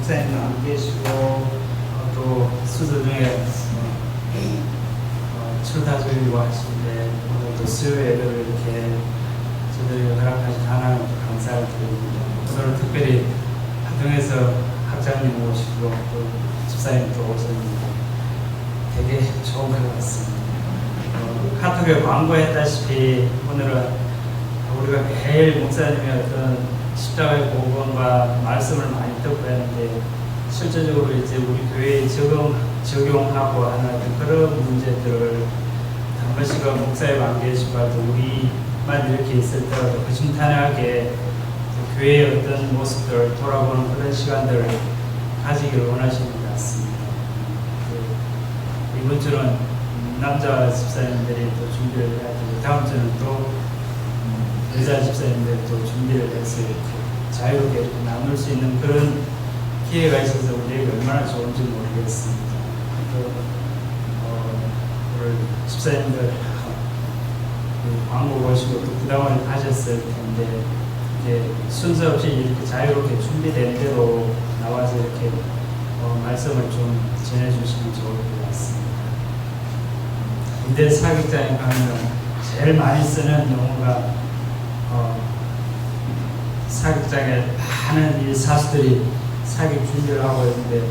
목사님도 안 계시고 또 수도 중에 출타주의고 하시는데 오늘도 수요예배를 이렇게 저들이 허락하신 하나님 감사를 드립니다. 오늘은 특별히 하동에서 학장님 오시고 또 집사님도 오셨는데 되게 좋은 것 같습니다. 카톡에 광고했다시피 오늘은 우리가 매일 목사님의 어떤 십자가의 복음과 말씀을 많이 듣고 하는데 실제적으로 이제 우리 교회에 적용하고 하는 어떤 그런 문제들을 한 번씩은 목사님 안 계시고도 우리만 이렇게 있을 때라도 허심탄회하게 교회의 어떤 모습들을 돌아보는 그런 시간들을 가지기를 원하시는 것 같습니다. 이번 주는 남자 집사님들이 또 준비를 해야 되고 다음 주는 또 여자 집사님들이 또 준비를 해서 이렇게 자유롭게 이렇게 나눌 수 있는 그런 기회가 있어서 우리에게 얼마나 좋은지 모르겠습니다. 또 오늘 집사님들 광고 보시고 또 부담을 하셨을 텐데 이제 순서 없이 이렇게 자유롭게 준비된 대로 나와서 이렇게 말씀을 좀 전해주시면 좋을 것 같습니다. 군대 사격장에 가면 제일 많이 쓰는 용어가 사격장에 많은 이 사수들이 사격 준비를 하고 있는데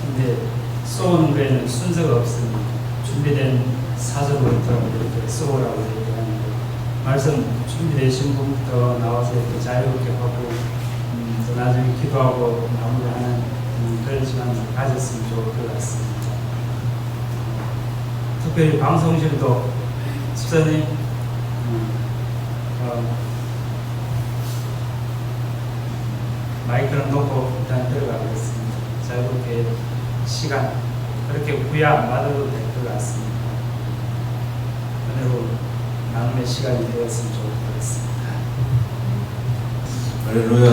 근데 쏘는 거에는 순서가 없습니다. 준비된 사수부터 이렇게 쏘라고 얘기하는데 말씀 준비되신 분부터 나와서 이렇게 자유롭게 하고 또 나중에 기도하고 마무리하는 그런 시간을 가졌으면 좋을 것 같습니다. 특별히 방송실도 집사님 마이크를 놓고 일단 들어가겠습니다. 자유롭게 시간 그렇게 부여 안 받아도 될 것 같습니다. 오늘 나눔의 시간이 되었으면 좋을 것 같습니다. 할렐루야.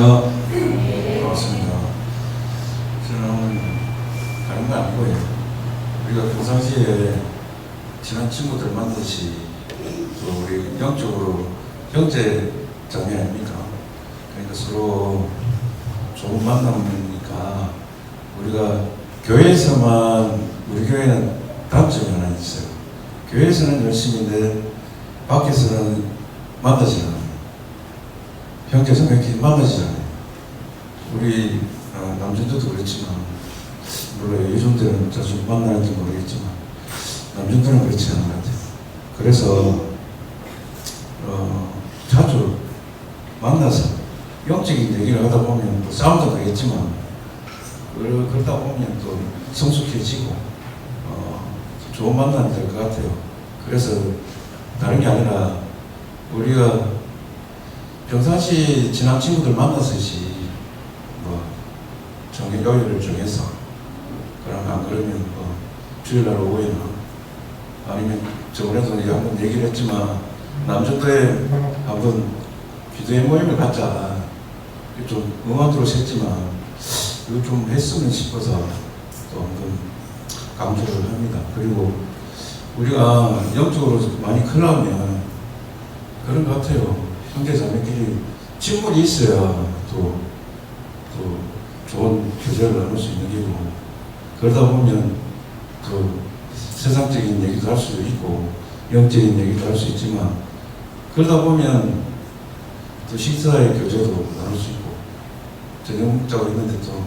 고맙습니다. 저는 오늘 다른 거 아니고요. 우리가 평상시에 친한 친구들 만나듯이 또 우리 영적으로 형제 자매 아닙니까? 그러니까 서로 좋은 만남이니까 우리가 교회에서만 우리 교회는 단점이 하나 있어요. 교회에서는 열심인데 밖에서는 만나지 않아요. 형제자매끼리 만나지 않아요. 우리 남편들도 그렇지만 물론 요즘들은 자주 만나는지 모르겠지만 남편들은 그렇지 않은 것 같아요. 그래서 자주 만나서 영적인 얘기를 하다 보면 또 싸움도 나겠지만 그러다 보면 또 성숙해지고 좋은 만남이 될 것 같아요. 그래서 다른 게 아니라 우리가 평상시 친한 친구들 만나서지 정기 요일을 정해서 안 그러면 주일날 오후에나 아니면 저번에도 한번 얘기를 했지만 남전도에 한번 기도회 모임을 갖자 좀 응원으로 했지만 이거 좀 했으면 싶어서 또 한번 강조를 합니다. 그리고 우리가 영적으로 많이 크려면 그런 것 같아요. 형제자매끼리 친분이 있어야 또 좋은 교제를 나눌 수 있는 게고 그러다 보면 또 세상적인 얘기도 할 수 있고 영적인 얘기도 할 수 있지만 그러다 보면 또 식사의 교제도 나눌 수 있고 저녁 먹자고 했는데 또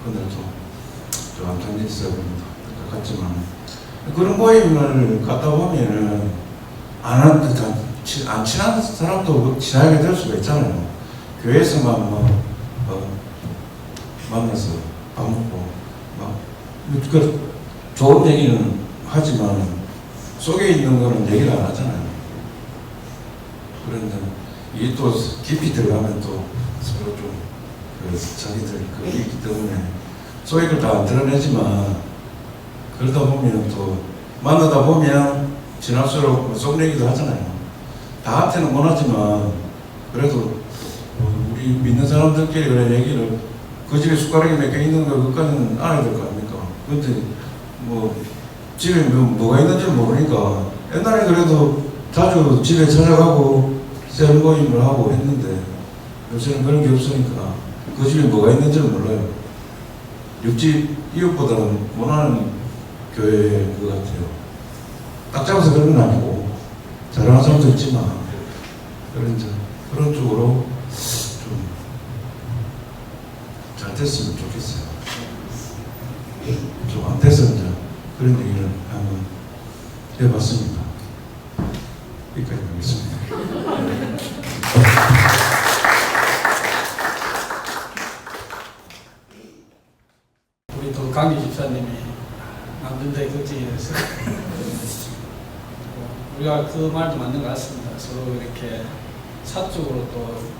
그날 좀 안타깝게 있어야 됩니다. 같지만 그런 모임을 갔다 보면은 안 친한 사람도 친하게 될 수가 있잖아요. 교회에서만 만나서 밥 먹고 그 좋은 얘기는 하지만 속에 있는 거는 얘기를 안 하잖아요. 그런데 이게 또 깊이 들어가면 또 서로 좀 자기들 그게 있기 때문에 소액을 다 안 드러내지만 그러다 보면 또 만나다 보면 지날수록 속 얘기도 하잖아요. 다한테는 못하지만 그래도 우리 믿는 사람들끼리 그런 얘기를 그 집에 숟가락이 몇 개 있는 거 그것까지는 알아야 될 거 아닙니까? 근데 집에 뭐가 있는지 모르니까 옛날에 그래도 자주 집에 찾아가고 셀 모임을 하고 했는데 요새는 그런 게 없으니까 그 집에 뭐가 있는지를 몰라요. 육지 이웃보다는 원하는 교회인 것 같아요. 딱 잡아서 그런 건 아니고 잘하는 사람도 있지만 그런 쪽으로 좀 잘 됐으면 좋겠어요. 좀 안 돼서 이제 그런 얘기를 한번 해봤습니다. 여기까지 하겠습니다. 우리 또 강기 집사님이 남준대 걱정이 돼서 우리가 그 말도 맞는 것 같습니다. 서로 이렇게 사적으로 또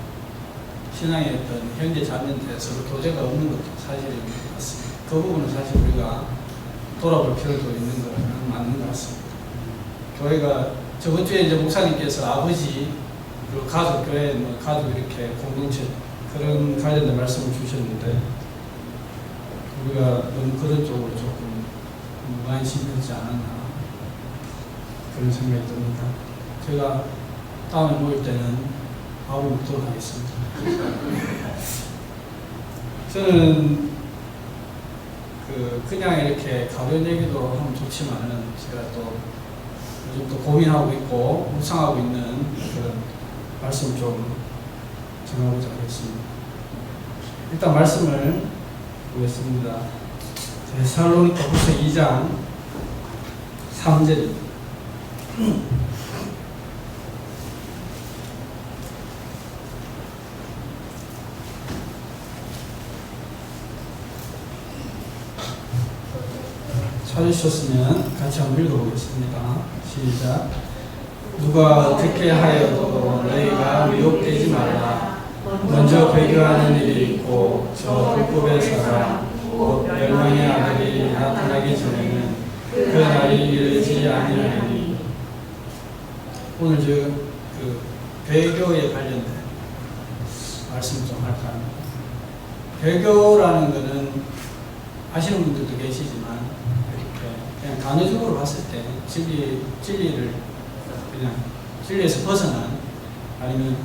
신앙의 어떤 형제 자매인데 서로 교제가 없는 것도 사실인 것 같습니다. 그 부분은 사실 우리가 돌아볼 필요도 있는 거는 맞는 것 같습니다. 교회가 저번 주에 이제 목사님께서 아버지 그리고 가족 교회 뭐 가족 이렇게 공동체 그런 관련된 말씀을 주셨는데 우리가 너무 그런 쪽으로 조금 무관심이 되지 않았나 그런 생각이 듭니다. 제가 다음에 모일 때는 밥을 먹도록 하겠습니다. 저는 그냥 이렇게 가벼운 얘기도 하면 좋지만은 제가 또 요즘 또 고민하고 있고 묵상하고 있는 그런 말씀 좀 전하고자 하겠습니다. 일단 말씀을 보겠습니다. 데살로니가후서 2장 3절입니다. 찾으셨으면 같이 한번 읽어보겠습니다. 시작. 누가 어떻게 하여도 너희가 미혹되지 말라. 먼저 배교하는 일이 있고 저 불법의 사람 곧 멸망의 아들이 나타나기 전에는 그 날이 이르지 아니하리니. 오늘 그 배교에 관련된 말씀 좀 할까 합니다. 배교라는 것은 아시는 분들도 계시지만 그냥 단어적으로 봤을 때 진리를 그냥 진리에서 벗어난 아니면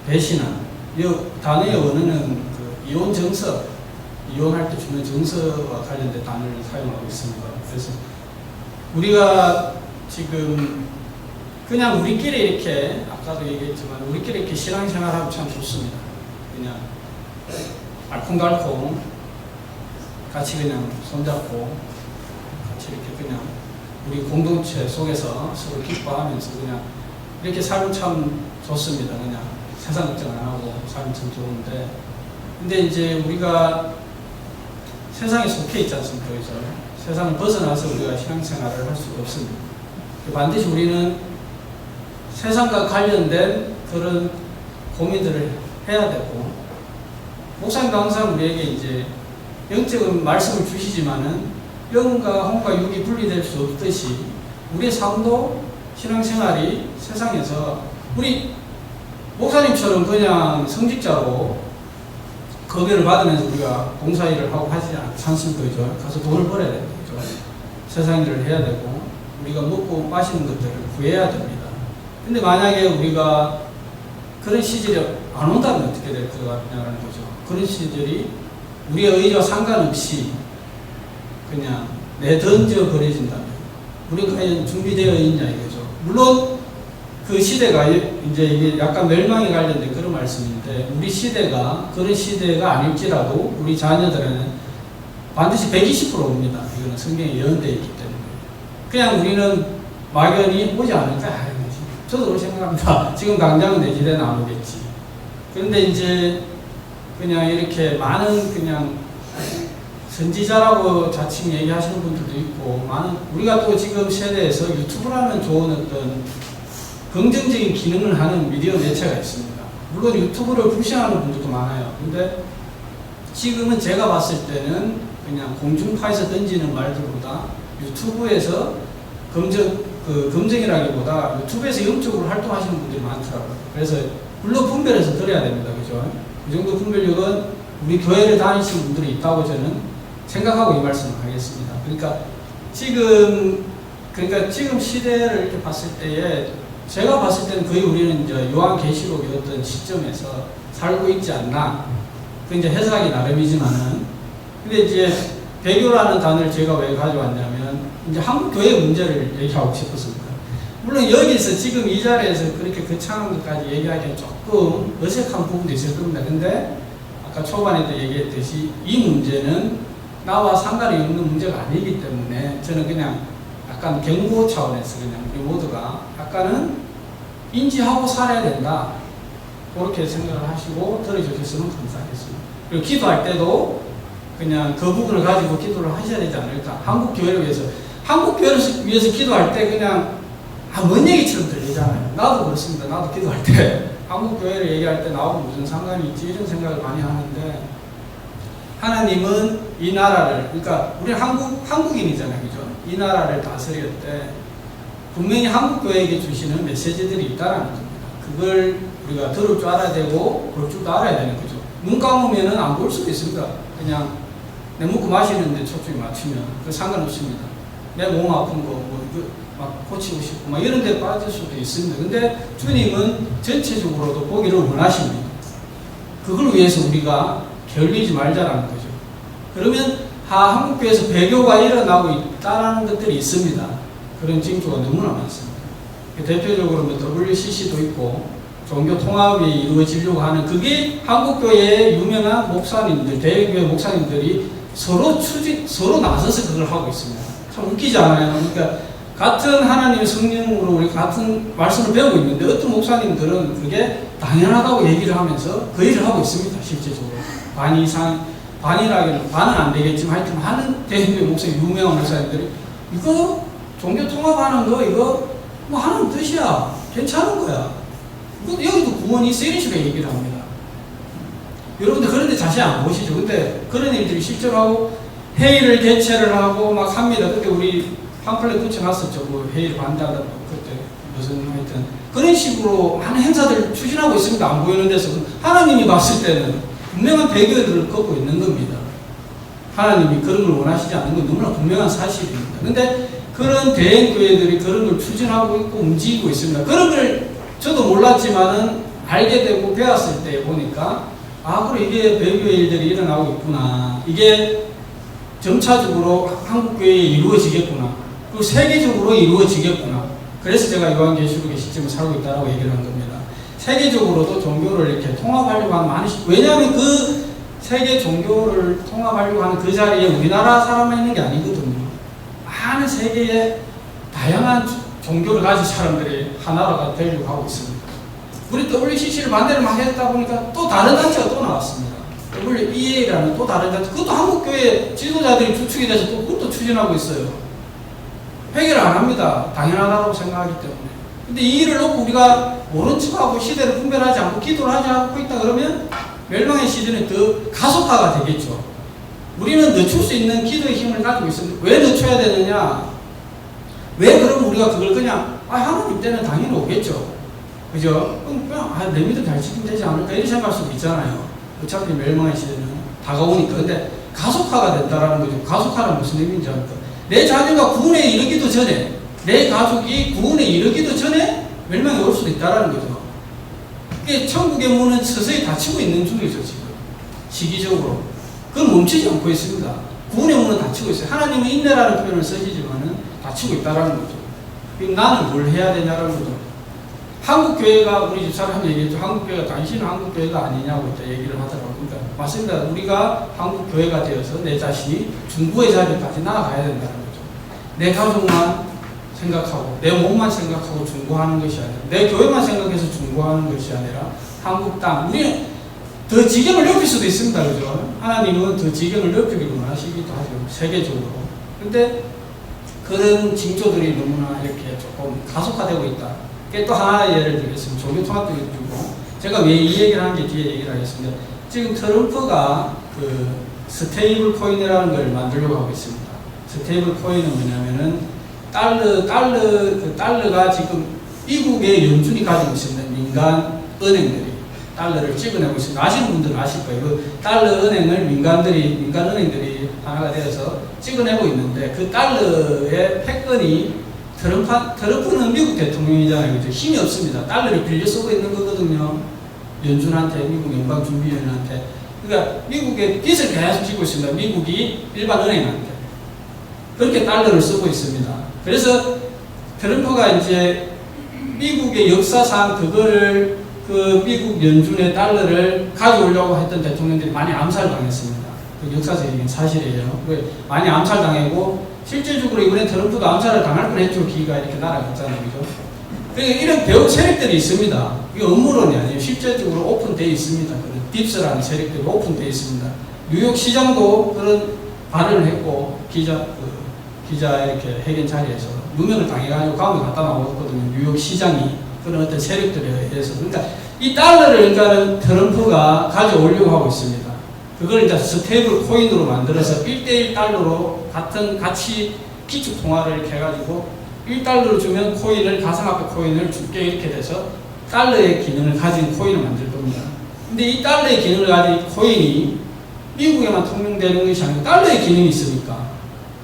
배신한 이 단어의 원어는 그 이혼 정서, 이혼할 때 주는 정서와 관련된 단어를 사용하고 있습니다. 그래서 우리가 지금 그냥 우리끼리 이렇게 아까도 얘기했지만 우리끼리 이렇게 신앙생활하면 참 좋습니다. 그냥 알콩달콩 같이 그냥 손잡고 이렇게 그냥 우리 공동체 속에서 서로 기뻐하면서 그냥 이렇게 살면 참 좋습니다. 그냥 세상 걱정 안 하고 살면 참 좋은데, 근데 이제 우리가 세상에 속해 있지 않습니까? 그죠? 세상을 벗어나서 우리가 신앙생활을 할 수가 없습니다. 반드시 우리는 세상과 관련된 그런 고민들을 해야 되고, 목사님도 항상 우리에게 이제 영적인 말씀을 주시지만은 영과 혼과 육이 분리될 수 없듯이 우리의 삶도 신앙생활이 세상에서 우리 목사님처럼 그냥 성직자로 급여를 받으면서 우리가 봉사일을 하고 하지 않습니까? 그죠? 가서 돈을 벌어야 됩니다. 그죠? 세상 일을 해야 되고 우리가 먹고 마시는 것들을 구해야 됩니다. 근데 만약에 우리가 그런 시절이 안 온다면 어떻게 될 거냐는 거죠. 그런 시절이 우리의 의지와 상관없이 그냥 내던져 버려진다면 우리가 과연 준비되어 있냐 이거죠. 물론 그 시대가 이제 이게 약간 멸망에 관련된 그런 말씀인데 우리 시대가 그런 시대가 아닐지라도 우리 자녀들에는 반드시 120% 옵니다. 이거는 성경에 예언되어 있기 때문에 그냥 우리는 막연히 오지 않을까. 저도 그렇게 생각합니다. 지금 당장은 내 기대는 안 오겠지. 그런데 이제 그냥 이렇게 많은 그냥 선지자라고 자칭 얘기하시는 분들도 있고, 많은, 우리가 또 지금 세대에서 유튜브라는 좋은 어떤 긍정적인 기능을 하는 미디어 매체가 있습니다. 물론 유튜브를 불신하는 분들도 많아요. 근데 지금은 제가 봤을 때는 그냥 공중파에서 던지는 말들보다 유튜브에서 검증이라기보다 유튜브에서 영적으로 활동하시는 분들이 많더라고요. 그래서 물론 분별해서 들어야 됩니다. 그죠? 그 정도 분별력은 우리 교회를 다니시는 분들이 있다고 저는 생각하고 이 말씀을 하겠습니다. 그러니까 지금 시대를 이렇게 봤을 때에 제가 봤을 때는 거의 우리는 이제 요한계시록의 어떤 시점에서 살고 있지 않나. 그 이제 해석하기 나름이지만은 근데 이제 배교라는 단어를 제가 왜 가져왔냐면 이제 한국 교회 문제를 얘기하고 싶었습니다. 물론 여기서 지금 이 자리에서 그렇게 거창한 것까지 얘기하기엔 조금 어색한 부분도 있을 겁니다. 근데 아까 초반에도 얘기했듯이 이 문제는 나와 상관이 없는 문제가 아니기 때문에 저는 그냥 약간 경고 차원에서 그냥 우리 모두가 약간은 인지하고 살아야 된다. 그렇게 생각을 하시고 들어주셨으면 감사하겠습니다. 그리고 기도할 때도 그냥 그 부분을 가지고 기도를 하셔야 되지 않을까. 한국 교회를 위해서. 한국 교회를 위해서 기도할 때 그냥 뭔 얘기처럼 들리잖아요. 나도 그렇습니다. 나도 기도할 때 한국 교회를 얘기할 때 나하고 무슨 상관이 있지 이런 생각을 많이 하는데 하나님은 이 나라를 그러니까 우리는 한국인이잖아요. 그죠? 이 나라를 다스릴 때 분명히 한국 교회에게 주시는 메시지들이 있다라는 겁니다. 그걸 우리가 들을 줄 알아야 되고 볼 줄도 알아야 되는 거죠. 눈 감으면은 안 볼 수도 있습니다. 그냥 내 먹고 마시는데 초점이 맞추면 그 상관없습니다. 내 몸 아픈 거 막 고치고 싶고 막 이런 데 빠질 수도 있습니다. 근데 주님은 전체적으로도 보기를 원하십니다. 그걸 위해서 우리가 게을리지 말자라는 거죠. 그러면 한국교회에서 배교가 일어나고 있다는 것들이 있습니다. 그런 징조가 너무나 많습니다. 대표적으로 WCC도 있고 종교 통합이 이루어지려고 하는 그게 한국교회의 유명한 목사님들, 대교회 목사님들이 서로 나서서 그걸 하고 있습니다. 참 웃기지 않아요? 그러니까 같은 하나님의 성령으로 우리 같은 말씀을 배우고 있는데 어떤 목사님들은 그게 당연하다고 얘기를 하면서 그 일을 하고 있습니다. 실제적으로. 반 이상, 반이라기는 반은 안 되겠지만 하여튼 하는 대교회 목사님, 유명한 목사님들이 이거 종교 통합하는 거 이거 뭐 하는 뜻이야. 괜찮은 거야. 여기도 구원이 있어 이런 식으로 얘기를 합니다. 여러분들 그런데 자세히 안 보시죠. 근데 그런 일들이 실제로 하고 회의를 개최를 하고 막 합니다. 그때 우리 팜플렛 붙여놨었죠. 그 회의를 반대하다가 그때 무슨 하여튼 그런 식으로 많은 행사들을 추진하고 있습니다. 안 보이는 데서 하나님이 봤을 때는 분명한 배교들을 걷고 있는 겁니다. 하나님이 그런 걸 원하시지 않는 건 너무나 분명한 사실입니다. 근데 그런 대행교회들이 그런 걸 추진하고 있고 움직이고 있습니다. 그런 걸 저도 몰랐지만은 알게 되고 배웠을 때 보니까 그래 이게 배교의 일들이 일어나고 있구나. 이게 점차적으로 한국교회에 이루어지겠구나. 그리고 세계적으로 이루어지겠구나. 그래서 제가 요한계시록의 시점을 살고 있다고 얘기를 한 겁니다. 세계적으로도 종교를 이렇게 통합하려고 하는 많은 왜냐하면 그 세계 종교를 통합하려고 하는 그 자리에 우리나라 사람만 있는 게 아니거든요. 많은 세계의 다양한 종교를 가진 사람들이 하나가 되려고 하고 있습니다. 우리 WCC를 반대를 막 했다 보니까 또 다른 단체가 또 나왔습니다. WEA라는 또 다른 단체, 그것도 한국교회 지도자들이 주축이 돼서 또 그것도 추진하고 있어요. 회개를 안 합니다. 당연하다고 생각하기 때문에. 근데 이 일을 놓고 우리가 모른 척하고 시대를 분별하지 않고 기도를 하지 않고 있다 그러면 멸망의 시대는 더 가속화가 되겠죠. 우리는 늦출 수 있는 기도의 힘을 가지고 있습니다. 왜 늦춰야 되느냐? 왜 그럼 우리가 그걸 그냥 하나님 때는 당연히 오겠죠. 그죠? 그냥 내 믿음 잘 지키면 되지 않을까 이렇게 생각할 수도 있잖아요. 어차피 멸망의 시대는 다가오니까. 근데 가속화가 된다라는 거죠. 가속화는 무슨 의미인지 알까? 내 자녀가 구원에 이르기도 전에, 내 가족이 구원에 이르기도 전에 멸망이 올 수도 있다라는 거죠. 그게 천국의 문은 서서히 닫히고 있는 중이죠, 지금. 시기적으로. 그건 멈추지 않고 있습니다. 구원의 문은 닫히고 있어요. 하나님은 인내라는 표현을 쓰시지만은 닫히고 있다라는 거죠. 그럼 나는 뭘 해야 되냐라는 거죠. 한국교회가, 우리 집사람 얘기했죠. 한국교회가 당신은 한국교회가 아니냐고 이따 얘기를 하더라고요. 그러니까 맞습니다. 우리가 한국교회가 되어서 내 자신이 중보의 자리까지 나아가야 된다는 거죠. 내 가족만 생각하고, 내 몸만 생각하고 중보하는 것이 아니라, 내 교회만 생각해서 중보하는 것이 아니라, 한국 땅, 우리는 더 지경을 넓힐 수도 있습니다. 그죠? 하나님은 더 지경을 넓히기를 원하시기도 하죠. 세계적으로. 근데 그런 징조들이 너무나 이렇게 조금 가속화되고 있다. 또 하나 예를 들겠습니다. 종교 통합도 해주고, 제가 왜 이 얘기를 하는 게 뒤에 얘기를 하겠습니다. 지금 트럼프가 그 스테이블 코인이라는 걸 만들려고 하고 있습니다. 스테이블 코인은 뭐냐면은 달러가 지금 미국의 연준이 가지고 있습니다. 민간 은행들이 달러를 찍어내고 있습니다. 아시는 분들은 아실 거예요. 그 달러 은행을 민간 은행들이 하나가 되어서 찍어내고 있는데 그 달러의 패권이 트럼프는 미국 대통령이잖아요. 그죠? 힘이 없습니다. 달러를 빌려 쓰고 있는 거거든요. 연준한테, 미국 연방준비위원회한테. 그러니까 미국의 빚을 계속 지고 있습니다. 미국이 일반 은행한테. 그렇게 달러를 쓰고 있습니다. 그래서 트럼프가 이제 미국의 역사상 그거를 그 미국 연준의 달러를 가져오려고 했던 대통령들이 많이 암살당했습니다. 그 역사적인 사실이에요. 많이 암살당했고 실질적으로 이번에 트럼프도 암살을 당할 뻔했죠. 기가 이렇게 날아갔잖아요. 그죠? 그러니까 이런 배후 세력들이 있습니다. 이게 업무론이 아니에요. 실질적으로 오픈되어 있습니다. 그런 딥스라는 세력들이 오픈되어 있습니다. 뉴욕 시장도 그런 발언을 했고 기자 이렇게 회견 자리에서 누명을 당해가지고 가운데 갖다 나왔거든요. 뉴욕 시장이 그런 어떤 세력들에 의해서. 그러니까 이 달러를 그러니까는 트럼프가 가져오려고 하고 있습니다. 그걸 이제 스테이블 코인으로 만들어서 1대1 달러로 같은 가치 기축 통화를 이렇게 해가지고 1달러를 주면 코인을, 가상화폐 코인을 줄게 이렇게 돼서 달러의 기능을 가진 코인을 만들 겁니다. 근데 이 달러의 기능을 가진 코인이 미국에만 통용되는 것이 아니고 달러의 기능이 있으니까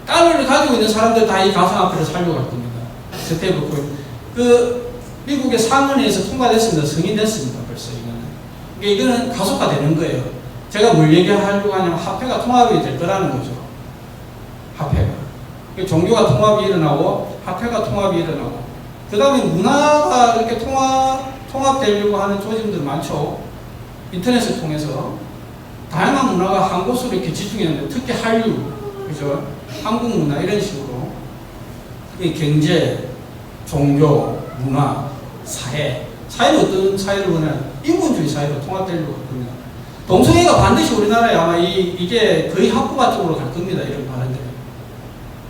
달러를 가지고 있는 사람들 다 이 가상화폐를 살려고 할 겁니다. 스테이블 코인. 그 미국의 상원에서 통과됐습니다. 승인됐습니다. 벌써 이거는. 그러니까 이거는 가속화되는 거예요. 제가 뭘 얘기하려고 하냐면 화폐가 통합이 될 거라는 거죠. 화폐가. 종교가 통합이 일어나고 화폐가 통합이 일어나고 그 다음에 문화가 이렇게 통합되려고 하는 조짐들 많죠. 인터넷을 통해서 다양한 문화가 한 곳으로 이렇게 집중했는데 특히 한류, 그죠? 한국 문화 이런 식으로 이 경제, 종교, 문화, 사회는 어떤 사회를 원하냐? 인본주의 사회로 통합되려고 할 겁니다. 동성애가 반드시 우리나라에 아마 이게 거의 학부가 쪽으로 갈 겁니다. 이런 발언들이.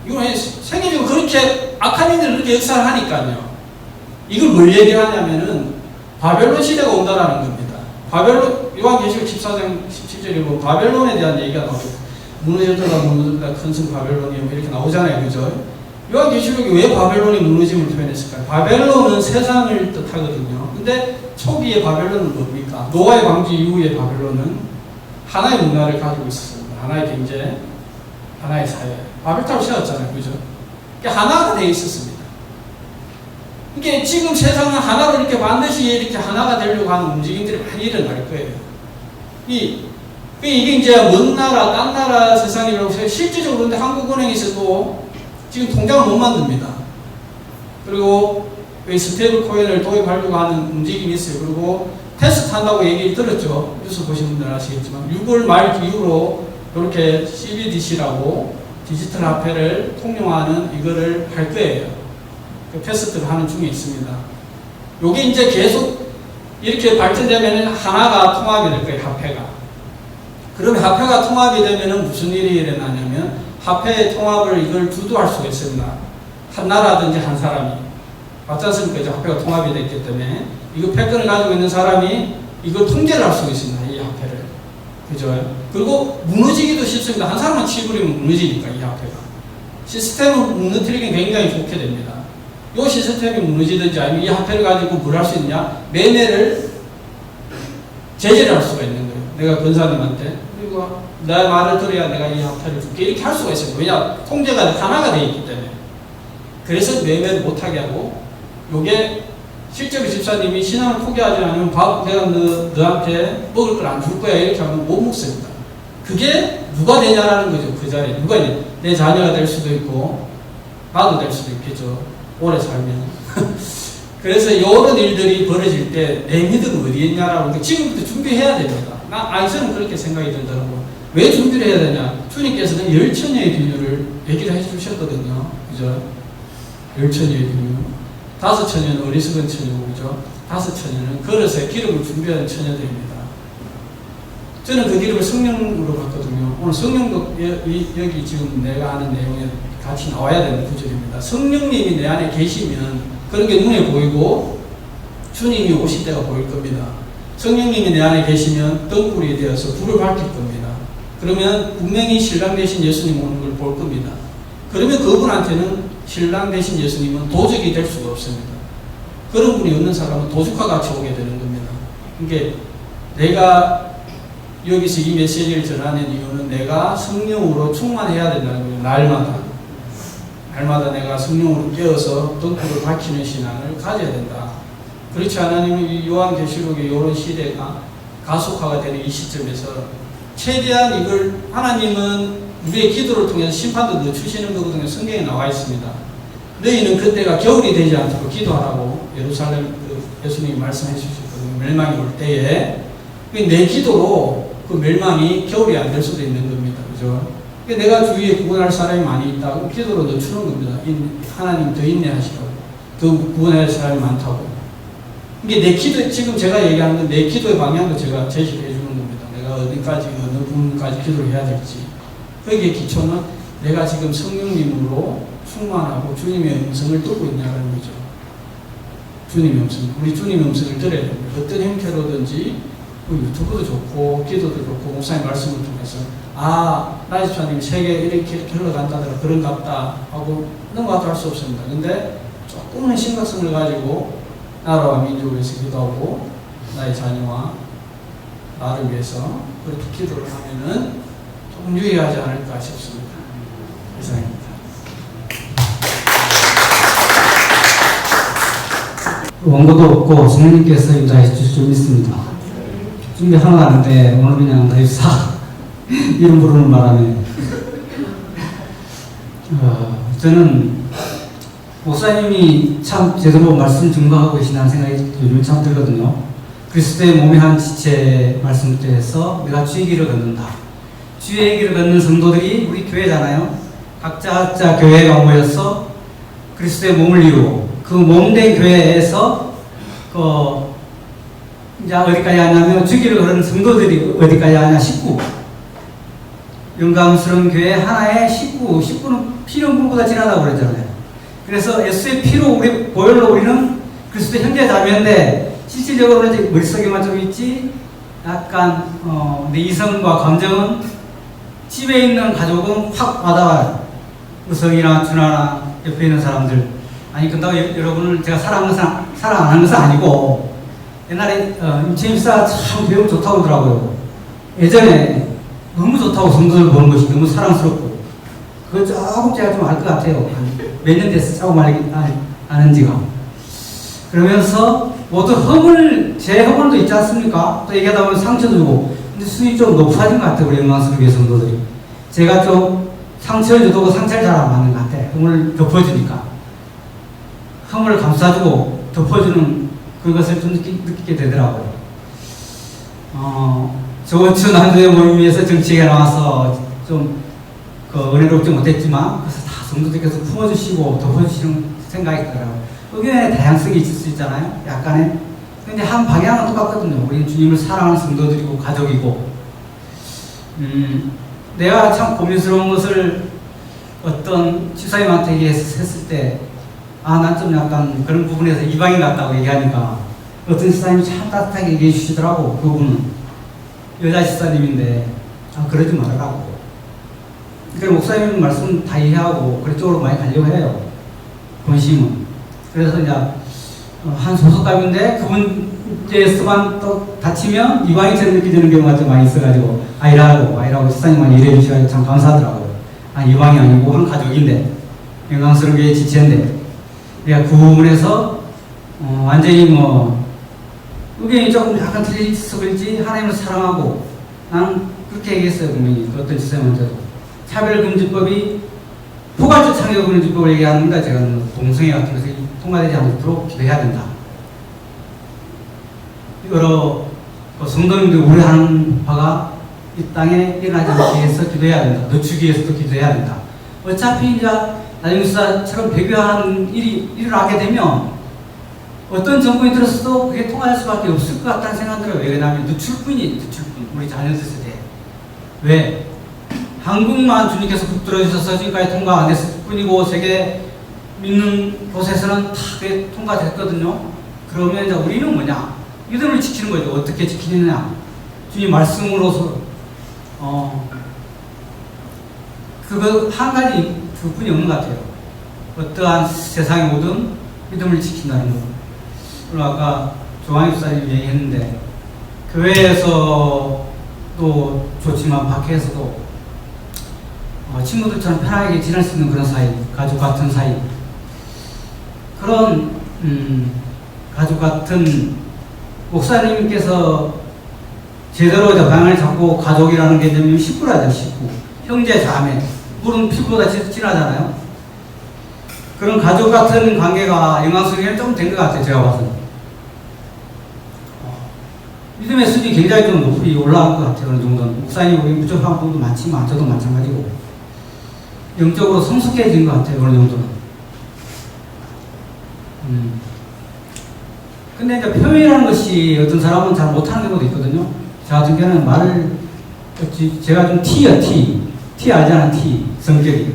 이건 세계적으로 그렇게 악한 일들을 그렇게 역사를 하니까요. 이걸 뭘 얘기하냐면은 바벨론 시대가 온다라는 겁니다. 바벨론, 요한계시록 14장 17절에 보면 바벨론에 대한 얘기가 나오죠. 무너졌다가 큰 성 바벨론이 이렇게 나오잖아요. 그죠? 요한계시록이 왜 바벨론이 무너짐을 표현했을까요? 바벨론은 세상을 뜻하거든요. 근데 초기의 바벨론은 뭡니까? 노아의 방주 이후의 바벨론은 하나의 문화를 가지고 있었습니다. 하나의 경제, 하나의 사회. 바벨탑을 세웠잖아요. 그죠? 그러니까 하나가 되어 있었습니다. 이게 지금 세상은 하나로 이렇게 반드시 이렇게 하나가 되려고 하는 움직임들이 많이 일어날 거예요. 이게 이제 먼 나라, 딴 나라 세상이라고 해서 실질적으로 그런데 한국은행에서도 지금 통장을 못 만듭니다. 그리고 스테이블 코인을 도입하려고 하는 움직임이 있어요. 그리고 테스트 한다고 얘기 들었죠. 뉴스 보신 분들은 아시겠지만 6월 말 이후로 이렇게 CBDC라고 디지털 화폐를 통용하는 이거를 할 거예요. 그 테스트를 하는 중에 있습니다. 요게 이제 계속 이렇게 발전되면 하나가 통합이 될 거예요. 화폐가. 그러면 화폐가 통합이 되면 무슨 일이 일어나냐면 화폐의 통합을 이걸 주도할 수가 있습니다. 한 나라든지 한 사람이. 맞지 않습니까? 이제 화폐가 통합이 됐기 때문에 이거 패권을 가지고 있는 사람이 이걸 통제를 할 수가 있습니다. 이 화폐를. 그죠? 그리고 무너지기도 쉽습니다. 한 사람만 치부리면 무너지니까 이 화폐가. 시스템을 무너뜨리긴 굉장히 좋게 됩니다. 이 시스템이 무너지든지 아니면 이 화폐를 가지고 뭘 할 수 있냐? 매매를 제재를 할 수가 있는 거예요. 내가 권사님한테. 그리고 내 말을 들어야 내가 이 화폐를 줄게. 이렇게 할 수가 있어요. 왜냐? 통제가 하나가 되어 있기 때문에. 그래서 매매를 못하게 하고, 요게 실제로 집사님이 신앙을 포기하지 않으면 내가 너한테 먹을 걸 안 줄 거야. 이렇게 하면 못 먹습니다. 그게 누가 되냐라는 거죠. 그 자리에. 누가 있냐? 내 자녀가 될 수도 있고, 나도 될 수도 있겠죠. 오래 살면. 그래서 이런 일들이 벌어질 때 내 믿음은 어디에 있냐라고 지금부터 준비해야 됩니다. 저는 그렇게 생각이 들더라고요. 왜 준비를 해야 되냐? 주님께서는 10처녀의 비유를 얘기를 해주셨거든요. 그죠? 10처녀의 비유. 5처녀는 어리석은 처녀고, 그죠? 5처녀는 그릇에 기름을 준비하는 처녀들입니다. 저는 그 기름을 성령으로 봤거든요. 오늘 성령도 여기 지금 내가 하는 내용에 같이 나와야 되는 구절입니다. 성령님이 내 안에 계시면 그런 게 눈에 보이고 주님이 오실 때가 보일 겁니다. 성령님이 내 안에 계시면 등불이 되어서 불을 밝힐 겁니다. 그러면 분명히 신랑 되신 예수님 오는 걸 볼 겁니다. 그러면 그분한테는 신랑 되신 예수님은 도적이 될 수가 없습니다. 그런 분이 없는 사람은 도적과 같이 오게 되는 겁니다. 그러니까 내가 여기서 이 메시지를 전하는 이유는 내가 성령으로 충만해야 된다는 거예요. 날마다 내가 성령으로 깨어서 등불을 밝히는 신앙을 가져야 된다. 그렇지 않으면 이 요한계시록의 이런 시대가 가속화가 되는 이 시점에서 최대한 이걸 하나님은 우리의 기도를 통해서 심판도 늦추시는 거거든요. 성경에 나와 있습니다. 너희는 그때가 겨울이 되지 않도록 기도하라고 예루살렘 예수님이 말씀해 주셨거든요. 멸망이 올 때에 내 기도로 그 멸망이 겨울이 안 될 수도 있는 겁니다. 그죠? 내가 주위에 구원할 사람이 많이 있다고 기도로 늦추는 겁니다. 하나님 더 인내하시라고. 더 구원할 사람이 많다고. 이게 내 기도, 지금 제가 얘기하는 건 내 기도의 방향도 제가 제시를 해주는 겁니다. 내가 어디까지, 어느 부분까지 기도를 해야 될지. 거기에 기초는 내가 지금 성령님으로 충만하고 주님의 음성을 듣고 있냐는 거죠. 주님의 음성. 우리 주님의 음성을 들어야 됩니다. 어떤 형태로든지 유튜브도 좋고 기도도 좋고 목사님 말씀을 통해서 나의 집사님 세계 이렇게 흘러간다더라 그런갑다 하고 넘어가도 할 수 없습니다. 근데 조금은 심각성을 가지고 나라와 민족을 위해서 기도하고 나의 자녀와 나를 위해서 그렇게 기도를 하면은 조금 유의하지 않을까 싶습니다. 이상입니다. 원고도 없고 성령님께서 인도해 주실 줄 믿습니다. 준비 하나도 안 하는데 오늘 그냥 나입사 이름 부르는 바람에 저는 목사님이 참 제대로 말씀 증거하고 계시다는 생각이 요즘 참 들거든요. 그리스도의 몸의 한 지체 말씀부터 내가 주의 길을 걷는다. 주의 길을 걷는 성도들이 우리 교회잖아요. 각자 교회가 모여서 그리스도의 몸을 이루고 그 몸된 교회에서 이제 어디까지 하냐면 주기를 걸은 성도들이 어디까지 하냐 19. 영광스러운 교회 하나의 19는 피는 물보다 진하다고 그랬잖아요. 그래서 예수의 피로 우리 보혈로 우리는 그리스도 형제 자매인데 실질적으로 이제 머릿속에만 좀 있지 약간 내 이성과 감정은 집에 있는 가족은 확 와닿아요. 우성이나 준하나 옆에 있는 사람들. 아니 근데 여러분을 제가 사랑 안 하는 것은 아니고 옛날에 임채임사 참 배우 좋다고 그러더라고요. 예전에 너무 좋다고 성도들 보는 것이 너무 사랑스럽고 그거 조금 제가 좀 알 것 같아요. 몇 년 됐어 조금 아는 지가. 그러면서 모두 제 허물도 있지 않습니까? 또 얘기하다 보면 상처도 주고 근데 수준이 좀 높아진 것 같아요. 우리 영광스럽게 성도들이. 제가 좀 상처를 줘도 상처를 잘 안 받는 것 같아요. 허물을 덮어주니까. 허물을 감싸주고 덮어주는 그것을 좀 느끼게 되더라고요. 저번 주 난도의 모임에서 정치에 나와서 좀 은혜롭지 못했지만 그래서 다 성도들께서 품어주시고 덮어주시는 생각이 들어요. 의견의 다양성이 있을 수 있잖아요. 약간의. 근데 한 방향은 똑같거든요. 우리는 주님을 사랑하는 성도들이고 가족이고. 내가 참 고민스러운 것을 어떤 집사님한테 얘기했을 때 난 좀 약간 그런 부분에서 이방인 같다고 얘기하니까 어떤 집사님이 참 따뜻하게 얘기해 주시더라고. 그분은 여자 집사님인데 그러지 말라고. 그러니까 목사님 말씀 다 이해하고 그쪽으로 많이 가려고 해요. 본심은. 그래서 이제 한 소속감인데 그분께서만 또 다치면 이방인처럼 느껴지는 경우가 좀 많이 있어가지고 아이라고 집사님만 이래해 주셔서 참 감사하더라고요. 이방이 아니고 한 가족인데 영광스럽게 지체인데 내가 그 부분에서 완전히 의견이 조금 약간 틀려서 그런지 하나님을 사랑하고 난 그렇게 얘기했어요. 분명히 그 어떤 집사님한테도 차별금지법이 포괄적 창의금지법을 얘기하는데 제가 동성애 같은 것이 통과되지 않도록 기도해야 된다. 여러 성도님들이 우려하는 바가 이 땅에 일어나지 않기 위해서 기도해야 된다. 늦추기 위해서도 기도해야 된다. 어차피 이제 나중사처럼 배교하는 일이 일어나게 되면 어떤 정권이 들었어도 그게 통할 수밖에 없을 것 같다는 생각이 들어요. 왜냐하면 늦출 뿐. 우리 자녀들 세대. 왜? 한국만 주님께서 붙들어 주셔서 지금까지 통과 안 됐을 뿐이고 세계 믿는 곳에서는 다 그게 통과됐거든요. 그러면 이제 우리는 뭐냐? 믿음을 지키는 거죠. 어떻게 지키느냐? 주님 말씀으로서 그거 한 가지 그뿐이 없는 것 같아요. 어떠한 세상의 모든 믿음을 지킨다는 거. 그리고 아까 조항희 목사님 얘기했는데 교회에서도 좋지만 밖에서도 친구들처럼 편하게 지낼 수 있는 그런 사이, 가족 같은 사이. 그런 가족 같은 목사님께서 제대로 이제 방향을 잡고 가족이라는 개념이 식구라죠, 식구. 형제, 자매. 물은 피부보다 진하잖아요. 그런 가족 같은 관계가 영광성에는 좀 된 것 같아요, 제가 봐서. 믿음의 수준이 굉장히 좀 높이 올라간 것 같아요, 어느 정도는. 목사님, 우리 부족한 부분도 많지만, 저도 마찬가지고. 영적으로 성숙해진 것 같아요, 어느 정도는. 근데 이제 표현이라는 것이 어떤 사람은 잘 못하는 경우도 있거든요. 저 같은 경우는 말을, 제가 좀 T야, T. T 알잖아, T. 성격이.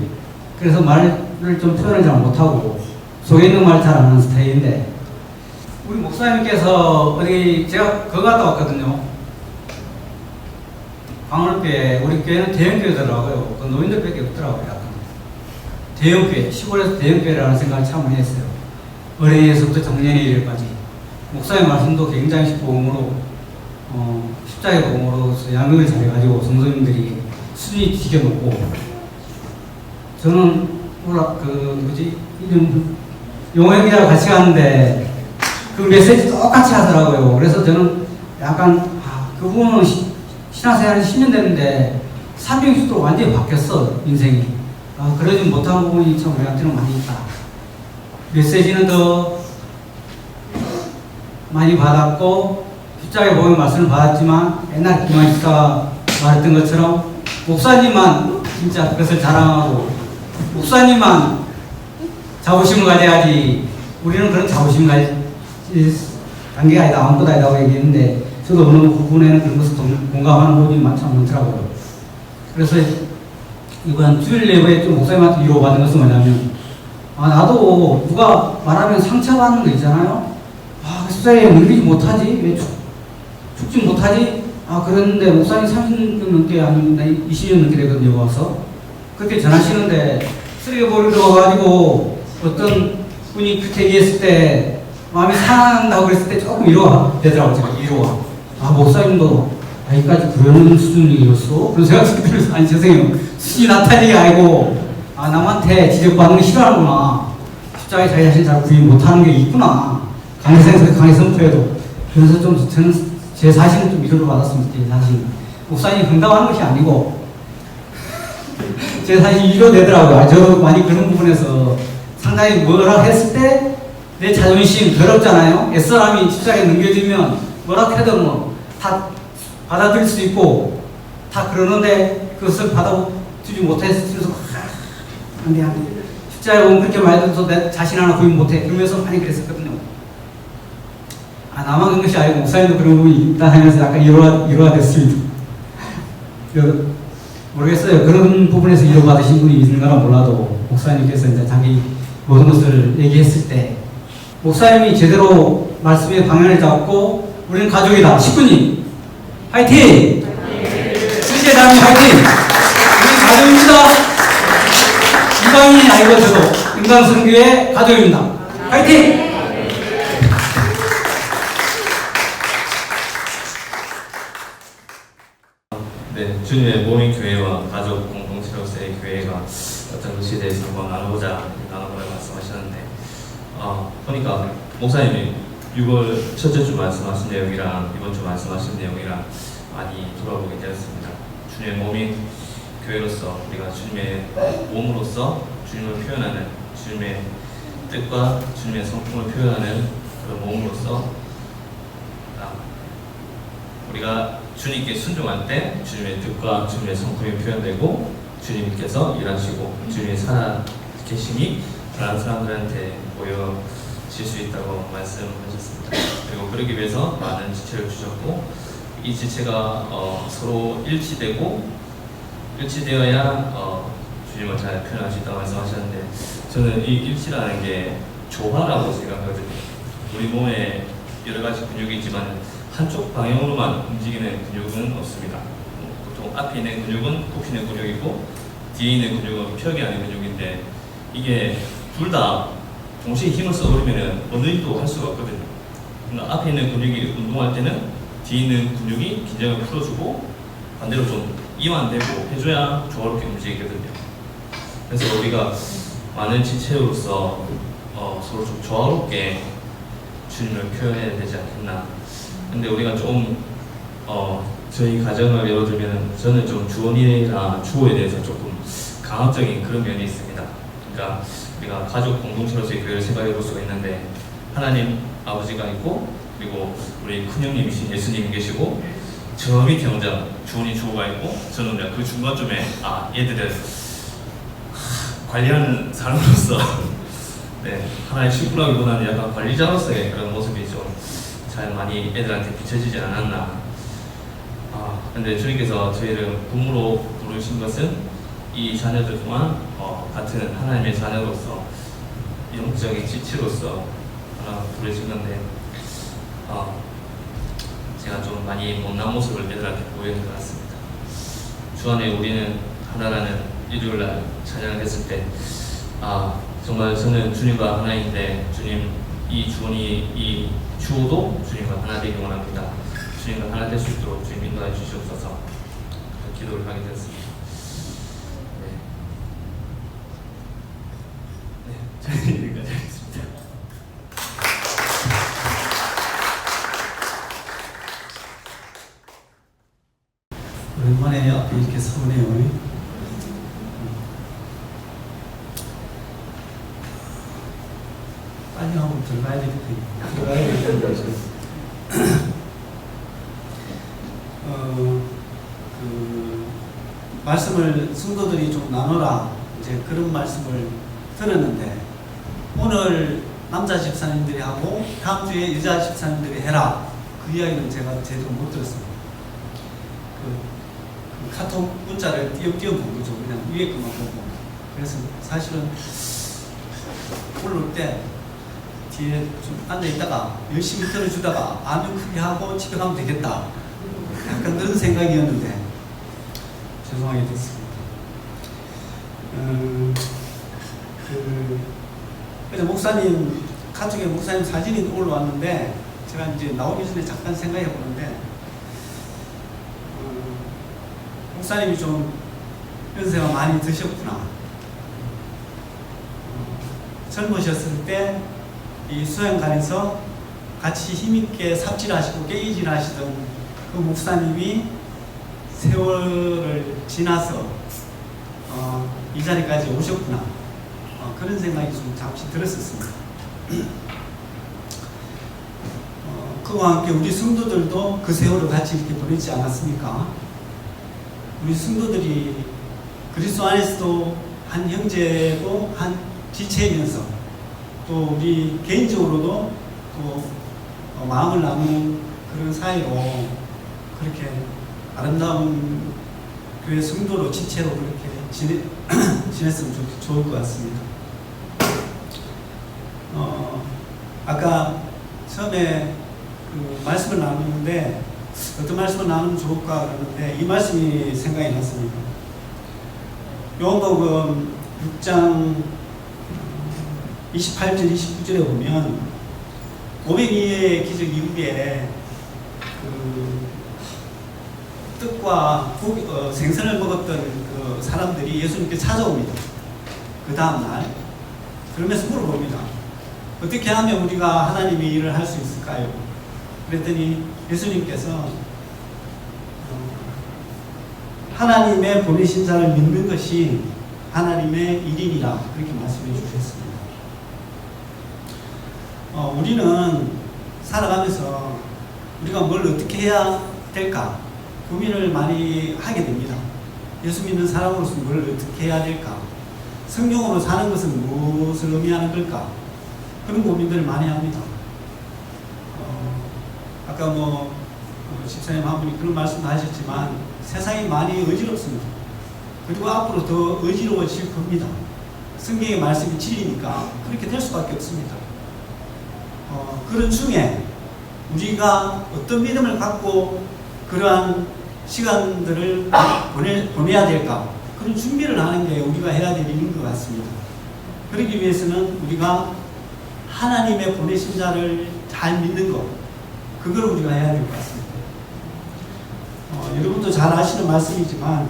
그래서 말을 좀 표현을 잘 못하고, 속에 있는 말 잘 안 하는 스타일인데, 우리 목사님께서 어디, 제가 그거 갔다 왔거든요. 광월교회, 우리 교회는 대형교회더라고요. 그 노인들밖에 없더라고요, 약간. 대형교회, 시골에서 대형교회라는 생각을 참 많이 했어요. 어린이에서부터 청년의 일까지. 목사의 말씀도 굉장히 복음으로, 십자의 복음으로서 양육을 잘해가지고 성도님들이 수준이 되게 높고, 저는, 이름, 용호 기자랑 같이 갔는데, 그 메시지 똑같이 하더라고요. 그래서 저는 약간, 그분은 신앙생활이 10년 됐는데, 360도로 완전히 바뀌었어, 인생이. 그러지 못한 부분이 참 우리한테는 많이 있다. 메시지는 더 많이 받았고, 십자가의 복음의 말씀을 받았지만, 옛날 김한 집사가 말했던 것처럼, 목사님만 진짜 그것을 자랑하고, 목사님만 자부심을 가져야지, 우리는 그런 자부심을 가질 단계가 아니다, 아무것도 아니다고 얘기했는데, 저도 어느 부분에는 그런 것을 공감하는 부분이 참 많더라고요. 그래서 이번 주일 예배에 좀 목사님한테 위로받은 것은 뭐냐면, 나도 누가 말하면 상처받는 거 있잖아요. 십자가에 넘기지 못하지? 왜 죽지 못하지? 그랬는데 목사님 30년 넘게 아니면 20년 넘게 되거든요, 와서. 그렇게 전하시는데, 쓰레기버리러 가가지고 어떤 분이 그렇게 얘기했을 때, 마음이 상한다고 그랬을 때 조금 위로가 되더라고요, 제가 위로가. 목사님도 여기까지 그러는 수준이었어? 그런 생각이 들어서, 아니, 죄송해요. 수준이 낮다는 얘기 아니고, 남한테 지적받는 거 싫어하는구나. 십자가에 자기 자신 잘 구인 못하는 게 있구나. 강의 선포에도. 그래서 좀 저는 제 자신은 좀 위로를 받았습니다, 제 자신. 목사님이 흥당하는 것이 아니고, 제 자신이 위로되더라고요. 저도 많이 그런 부분에서 상당히 뭐라 했을 때, 내 자존심 더럽잖아요. 옛사람이 십자가에 넘겨지면 뭐라 해도 뭐 다 받아들일 수 있고 다 그러는데 그것을 받아주지 못해서 안 돼. 십자가에 오면 그렇게 말해도 내 자신 하나 구인 못해. 그러면서 많이 그랬었거든요. 나만 그런 것이 아니고 목사님도 그런 부분이 있다 하면서 약간 위로가 됐습니다. 모르겠어요. 그런 부분에서 위로받으신 분이 있는가 몰라도 목사님께서 이제 자기 모든 것을 얘기했을 때 목사님이 제대로 말씀의 방향을 잡고 우리는 가족이다. 식구님 화이팅! 실제 다음 화이팅! 우리 가족입니다. 이방인이 아니고 저도 인강성교회 가족입니다. 화이팅! 네, 주님의 모인 교회와 가족 공동체로서의 교회가 어떤 것에 대해서 한번 나눠보자 말씀하셨는데, 보니까 목사님이 6월 첫째 주 말씀하신 내용이랑 이번 주 말씀하신 내용이랑 많이 돌아보게 되었습니다. 주님의 몸인 교회로서 우리가 주님의 몸으로서 주님을 표현하는, 주님의 뜻과 주님의 성품을 표현하는 그런 몸으로서 우리가 주님께 순종할 때 주님의 뜻과 주님의 성품이 표현되고 주님께서 일하시고 주님의 살아계심이 다른 사람들한테 보여질 수 있다고 말씀하셨습니다. 그리고 그러기 위해서 많은 지체를 주셨고 이 지체가 서로 일치되어야 주님을 잘 표현할 수 있다고 말씀하셨는데, 저는 이 일치라는 게 조화라고 생각하거든요. 우리 몸에 여러 가지 근육이 있지만 한쪽 방향으로만 움직이는 근육은 없습니다. 보통 앞에 있는 근육은 굽히는 근육이고 뒤에 있는 근육은 펴기 하는 근육인데, 이게 둘 다 동시에 힘을 써버리면 어느 일도 할 수가 없거든요. 그러나 앞에 있는 근육이 운동할 때는 뒤에 있는 근육이 긴장을 풀어주고 반대로 좀 이완되고 해줘야 조화롭게 움직이거든요. 그래서 우리가 많은 지체로서 서로 좀 조화롭게 주님을 표현해야 되지 않겠나. 근데 우리가 좀 저희 가정을 예로 들면 저는 좀 주원이나 주호에 대해서 조금 강압적인 그런 면이 있습니다. 그러니까 우리가 가족 공동체로서의 교회를 생각해 볼 수가 있는데 하나님 아버지가 있고 그리고 우리 큰형님이신 예수님이 계시고 저 밑에 혼자 주원이 주호가 있고 저는 그냥 그 중간쯤에 얘들을 관리하는 사람으로서 네, 하나의 식구라기보다는 약간 관리자로서의 그런 모습이 좀 잘 많이 애들한테 비춰지지 않았나. 근데 주님께서 저희를 부모로 부르신 것은 이 자녀들 또한 같은 하나님의 자녀로서 영적인 지체로서 부르신 건데 제가 좀 많이 못난 모습을 애들한테 보이는 것 같습니다. 주 안에 우리는 하나라는 일요일날 찬양을 했을 때 정말 저는 주님과 하나인데 주님 이 주원이 이 주호도 주님과 하나 되기 원합니다. 주님과 하나 될 수 있도록 주님 인도해 주시옵소서. 기도를 하게 되었습니다. 저는 여기까지 하겠습니다. 오랜만에 앞에 이렇게 서네요. 빨리 하고 들어가야 되겠다. 말씀을 성도들이 좀 나눠라 이제 그런 말씀을 들었는데 오늘 남자 집사님들이 하고 다음 주에 여자 집사님들이 해라 그 이야기는 제가 제대로 못 들었습니다. 그 카톡 문자를 띄엄띄엄 본 거죠. 그냥 위에 것만 보고. 그래서 사실은 올라올 때 뒤에 좀 앉아있다가 열심히 들어주다가 아멘 크게 하고 집에 가면 되겠다. 약간 그런 생각이었는데 죄송하게 됐습니다. 그래서 목사님 카톡에 목사님 사진이 올라왔는데 제가 이제 나오기 전에 잠깐 생각해 보는데 목사님이 좀 연세가 많이 드셨구나. 젊으셨을 때 이 수양관에서 같이 힘있게 삽질하시고 깨이질하시던 그 목사님이 세월을 지나서 이 자리까지 오셨구나. 그런 생각이 좀 잠시 들었었습니다. 그와 함께 우리 성도들도 그 세월을 같이 이렇게 보내지 않았습니까? 우리 성도들이 그리스도 안에서도 한 형제고 한 지체이면서 또 우리 개인적으로도 또 마음을 나누는 그런 사이로 그렇게 아름다운 교회 성도로 지체로 그렇게 지냈으면 좋을 것 같습니다. 아까 처음에 그 말씀을 나누는데 어떤 말씀을 나누면 좋을까 그러는데 이 말씀이 생각이 났습니다. 요한복음 6장 28절 29절에 보면 502의 기적 이후에 그 떡과 생선을 먹었던 그 사람들이 예수님께 찾아옵니다. 그 다음날 그러면서 물어봅니다. 어떻게 하면 우리가 하나님의 일을 할 수 있을까요? 그랬더니 예수님께서 하나님의 보내신 자를 믿는 것이 하나님의 일이니라 그렇게 말씀해 주셨습니다. 우리는 살아가면서 우리가 뭘 어떻게 해야 될까 고민을 많이 하게 됩니다. 예수 믿는 사람으로서 뭘 어떻게 해야 될까? 성령으로 사는 것은 무엇을 의미하는 걸까? 그런 고민들을 많이 합니다. 아까 집사님 한 분이 그런 말씀도 하셨지만 세상이 많이 어지럽습니다. 그리고 앞으로 더 어지러워질 겁니다. 성경의 말씀이 진리니까 그렇게 될 수밖에 없습니다. 그런 중에 우리가 어떤 믿음을 갖고 그러한 시간들을 보내야 될까? 그런 준비를 하는 게 우리가 해야 될 일인 것 같습니다. 그러기 위해서는 우리가 하나님의 보내신 자를 잘 믿는 것, 그걸 우리가 해야 될 것 같습니다. 여러분도 잘 아시는 말씀이지만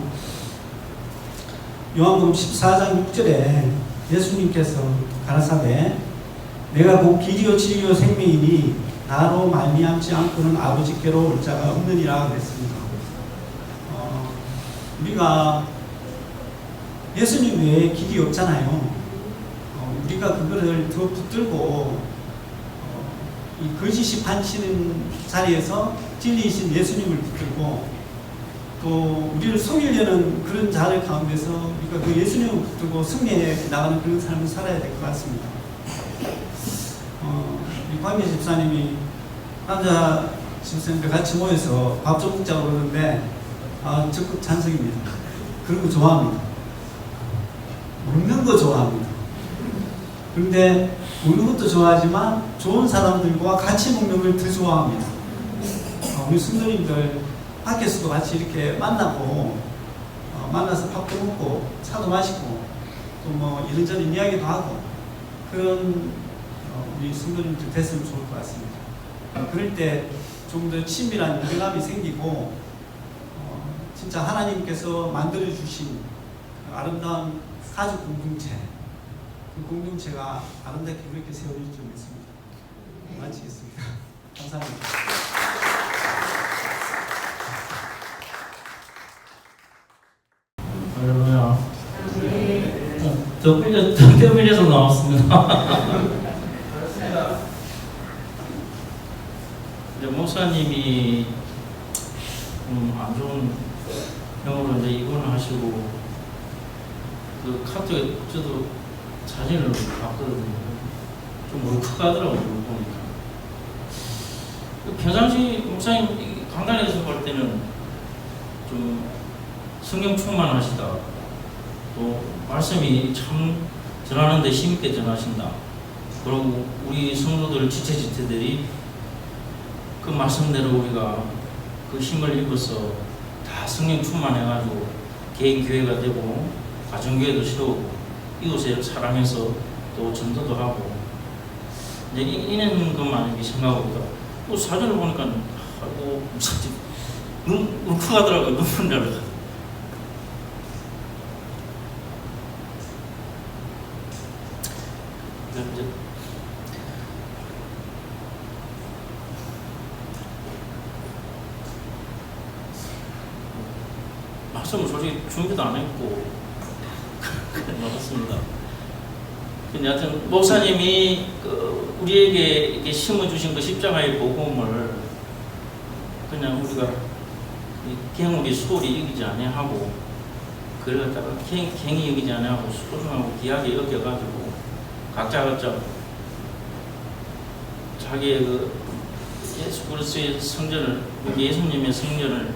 요한복음 14장 6절에 예수님께서 가라사대 내가 곧 길이요 진리요 생명이니 나로 말미암지 않고는 아버지께로 올 자가 없느니라 그랬습니다. 우리가 예수님 외에 길이 없잖아요. 우리가 그거를 더 붙들고 이 거짓이 판치는 자리에서 진리이신 예수님을 붙들고 또 우리를 속이려는 그런 자들 가운데서 우리가 그 예수님을 붙들고 승리해 나가는 그런 삶을 살아야 될 것 같습니다. 이 광기 집사님이 남자 집사님들 같이 모여서 밥 좀 먹자고 그러는데 적극 찬성입니다. 그런 거 좋아합니다. 먹는 거 좋아합니다. 그런데 먹는 것도 좋아하지만 좋은 사람들과 같이 먹는 걸 더 좋아합니다. 우리 성도님들 밖에서도 같이 이렇게 만나고 만나서 밥도 먹고 차도 마시고 또 뭐 이런저런 이야기도 하고 그런 우리 성도님들 됐으면 좋을 것 같습니다. 그럴 때 좀 더 친밀한 유대감이 생기고 진짜 하나님께서 만들어주신 아름다운 가족 공동체, 그 공동체가 아름답게 그렇게 세워질 줄 믿습니다. 마치겠습니다. 감사합니다. 할렐루야. 저 때문에서 나왔습니다. 이제 목사님이 안 좋은 병으로 이제 입원을 하시고 그 카톡에 저도 사진을 봤거든요. 좀 울컥하더라고요, 보니까. 평상시 목사님 강단에서 볼 때는 좀 성경 충만하시다. 또 말씀이 참 전하는데 힘있게 전하신다. 그리고 우리 성도들 지체들이 그 말씀대로 우리가 그 힘을 입어서 다 성령 충만해가지고 개인 교회가 되고 가정교회도 세우고 이웃을 사랑해서 또 전도도 하고 이제 이런 것만 이렇게 생각하고 또 사진을 보니까 아이고 사진 울컥하더라고요. 눈물 나더라고요. 이제 말씀을 솔직히 준비도 안 했고 나왔습니다. 근데 하여튼 목사님이 우리에게 이렇게 심어주신 그 십자가의 복음을 그냥 우리가 갱우리 소홀히 여기지 아니하고 그걸 갖다가 갱이 여기지 아니하고 소중하고 귀하게 여겨가지고 각자 자기의 그 예수 그리스도의 성전을 예수님의 성전을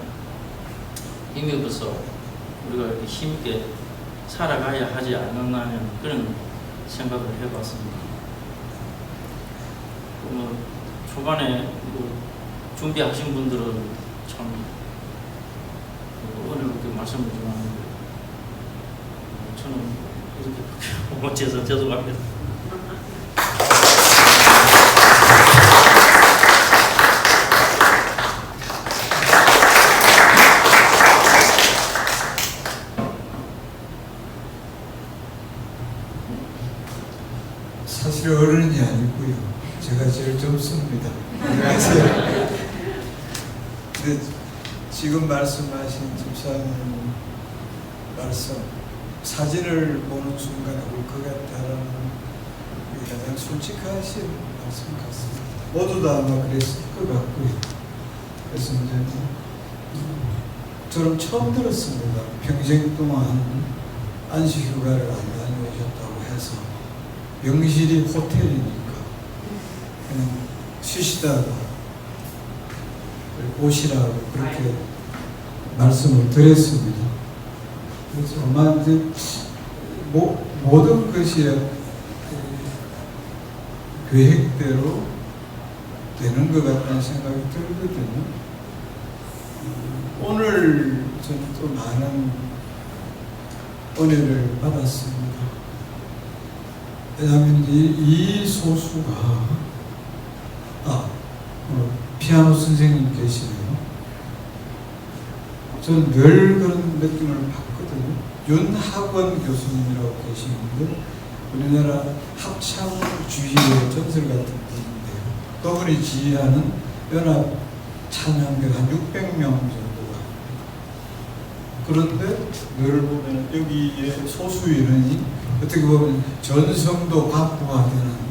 힘입어서 우리가 이렇게 힘있게 살아가야 하지 않았나는 그런 생각을 해봤습니다. 초반에 준비하신 분들은 참 어렵게 말씀을 전하는데 저는 이렇게 못해서 죄송합니다. 사실 어른이 아니고요. 제가 제일 젊습니다. 안녕하세요. 근데 지금 말씀하신 집사님 말씀, 사진을 보는 순간에 울 것 같다라는 가장 솔직하신 말씀 같습니다. 모두 다 아마 그랬을 것 같고요. 그래서 이제 저는 처음 들었습니다. 평생 동안 안식휴가를 안 다녀오셨다고 해서 명실이 호텔이니까 그냥 쉬시다가 오시라고 그렇게 말씀을 드렸습니다. 그래서 아마 이제 모든 것이 계획대로 되는 것 같다는 생각이 들거든요. 오늘 저는 또 많은 은혜를 받았습니다. 왜냐하면 이 소수가 피아노 선생님 계시네요. 저는 늘 그런 느낌을 받거든요. 윤학원 교수님이라고 계시는데 우리나라 합창주의의 전설 같은 분인데요. 그분이 지휘하는 연합 찬양대가 한 600명 정도가 그런데 늘 보면 여기에 소수 인원이 어떻게 보면 전성도 과부하되는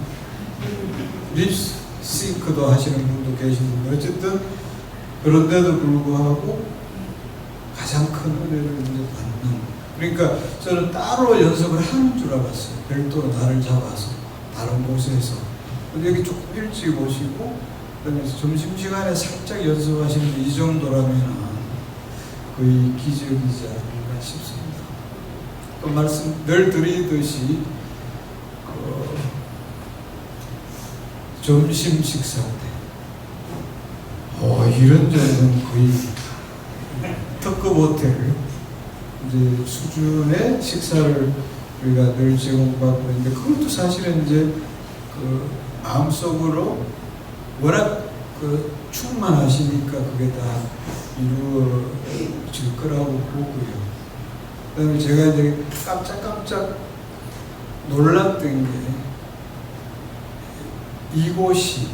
립싱크도 하시는 분도 계시는데 어쨌든 그런데도 불구하고 가장 큰 은혜를 이제 받는, 그러니까 저는 따로 연습을 하는 줄 알았어요. 별도로 날을 잡아서 다른 곳에서. 근데 여기 조금 일찍 오시고 그다음에 점심시간에 살짝 연습하시는 이 정도라면 거의 기적이지 않을까 싶습니다. 또 말씀 늘 드리듯이 점심 식사 때 이런 점은 거의 특급 호텔 이제 수준의 식사를 우리가 늘 제공받고 있는데, 그것도 사실은 이제 그 마음속으로 워낙 그 충만하시니까 그게 다 이루어질 거라고 보고요. 그다음에 제가 이제 깜짝 놀랐던 게 이곳이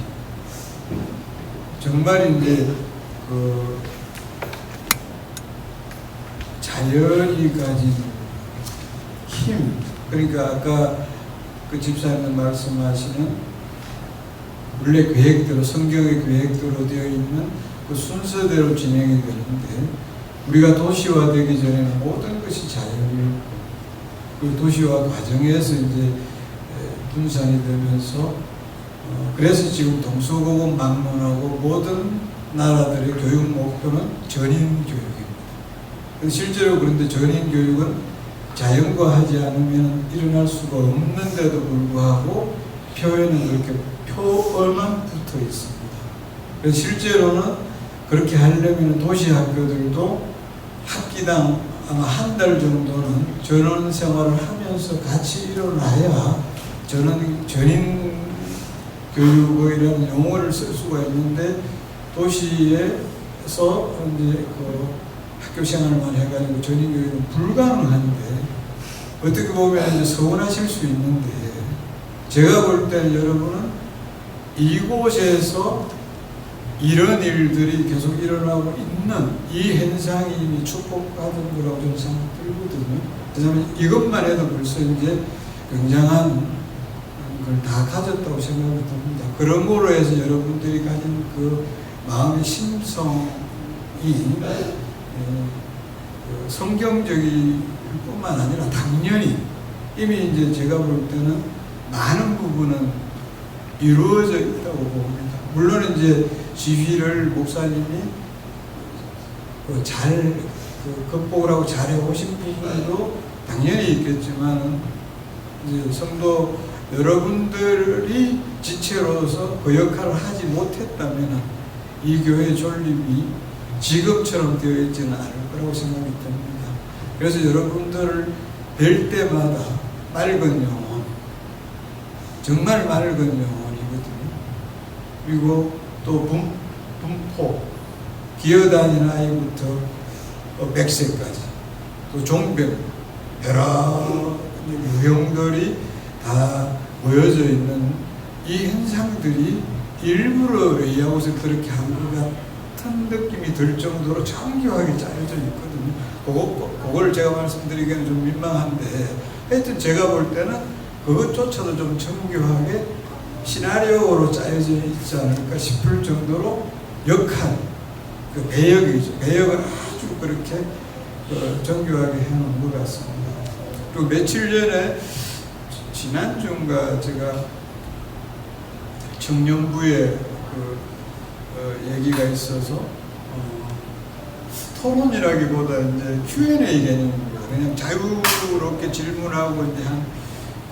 정말 이제 그 자연이 가진 힘, 그러니까 아까 그 집사님 말씀하시는 원래 계획대로, 성경의 계획대로 되어 있는 그 순서대로 진행이 되는데, 우리가 도시화되기 전에는 모든 것이 자연이었고, 그 도시화 과정에서 이제 분산이 되면서 그래서 지금 동서고금 방문하고 모든 나라들의 교육 목표는 전인 교육입니다. 실제로 그런데 전인 교육은 자연과하지 않으면 일어날 수가 없는데도 불구하고 표에는 그렇게 표어만 붙어 있습니다. 그래서 실제로는 그렇게 하려면 도시 학교들도 학기당 아마 한 달 정도는 전원 생활을 하면서 같이 일어나야 전인 교육이라는 용어를 쓸 수가 있는데, 도시에서 이제 그 학교 생활만 해가지고 전인 교육은 불가능한데, 어떻게 보면 이제 서운하실 수 있는데, 제가 볼 때는 여러분은 이곳에서 이런 일들이 계속 일어나고 있는 이 현상이 이미 축복받은 거라고 저는 생각들거든요. 왜냐하면 이것만 해도 벌써 이제 굉장한 걸 다 가졌다고 생각이 듭니다. 그런 거로 해서 여러분들이 가진 그 마음의 심성이 성경적일 뿐만 아니라 당연히 이미 이제 제가 볼 때는 많은 부분은 이루어져 있다고 봅니다. 물론 이제 지휘를 목사님이 잘 극복을 하고 잘 해오신 부분도 당연히 있겠지만, 이제 성도 여러분들이 지체로서 그 역할을 하지 못했다면 이 교회의 존립이 지금처럼 되어 있지는 않을 거라고 생각이 듭니다. 그래서 여러분들을 뵐 때마다 맑은 영혼, 정말 맑은 영혼이거든요. 그리고 또 분포, 기어다니는 아이부터 백세까지, 또 종병, 여러 유형들이 다 모여져 있는 이 현상들이 일부러 레이아웃을 그렇게 한 것 같은 느낌이 들 정도로 정교하게 짜여져 있거든요. 그걸 제가 말씀드리기에는 좀 민망한데, 하여튼 제가 볼 때는 그것조차도 좀 정교하게 시나리오로 짜여져 있지 않을까 싶을 정도로 역한 그 배역이죠. 배역을 아주 그렇게 정교하게 해놓은 것 같습니다. 그리고 며칠 전에 지난주인가 제가 청년부에 얘기가 있어서 토론이라기보다 이제 Q&A 개념입니다. 그냥 자유롭게 질문하고 이제 한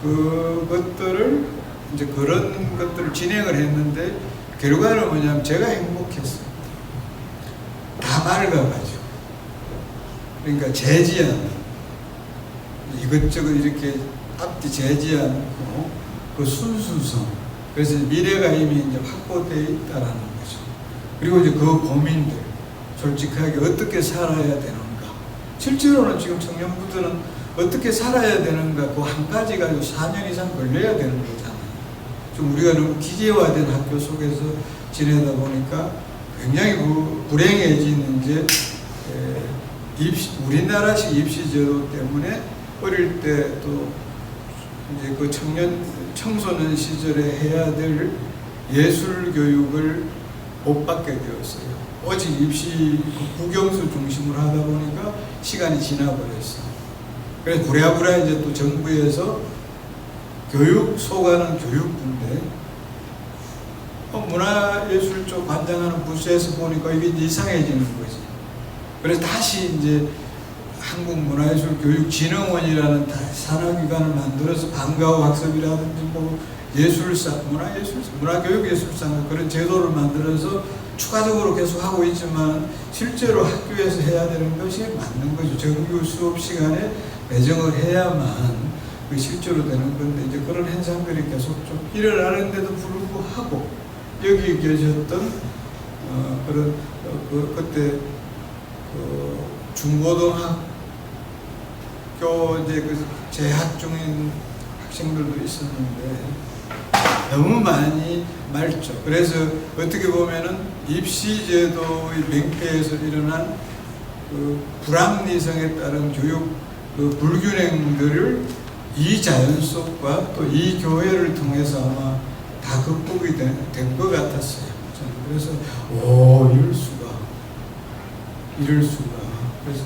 그것들을 이제 그런 것들을 진행을 했는데, 결과는 뭐냐면 제가 행복했어요. 다 맑아가지고. 그러니까 재지 않고 이것저것 이렇게 앞뒤 재지 않고 그 순수성, 그래서 미래가 이미 이제 확보되어 있다라는 거죠. 그리고 이제 그 고민들, 솔직하게 어떻게 살아야 되는가. 실제로는 지금 청년부들은 어떻게 살아야 되는가, 그 한 가지 가지고 4년 이상 걸려야 되는 거잖아요. 좀 우리가 너무 기계화된 학교 속에서 지내다 보니까 굉장히 불행해진 이제 우리나라식 입시 제도 때문에 어릴 때 또 이제 그 청소년 시절에 해야 될 예술 교육을 못 받게 되었어요. 오직 입시 국영수 중심으로 하다 보니까 시간이 지나버렸어. 그래서 부랴부랴 이제 또 정부에서 교육 소관은 교육부인데 문화예술 쪽 관장하는 부서에서 보니까 이게 이상해지는 거지. 그래서 다시 이제 한국문화예술교육진흥원이라는 산하기관을 만들어서 방과후 학습이라든지 뭐 문화교육예술상 그런 제도를 만들어서 추가적으로 계속 하고 있지만 실제로 학교에서 해야 되는 것이 맞는 거죠. 정규 수업 시간에 배정을 해야만 실제로 되는 건데 이제 그런 현상들이 계속 좀 일어나는데도 불구하고 여기 계셨던 그때 중고등학교 이제 재학 중인 학생들도 있었는데 너무 많이 맑죠. 그래서 어떻게 보면은 입시제도의 맹패에서 일어난 불합리성에 따른 교육 불균형들을 이 자연 속과 또 이 교회를 통해서 아마 다 극복이 된 것 같았어요. 그래서 이럴 수가. 그래서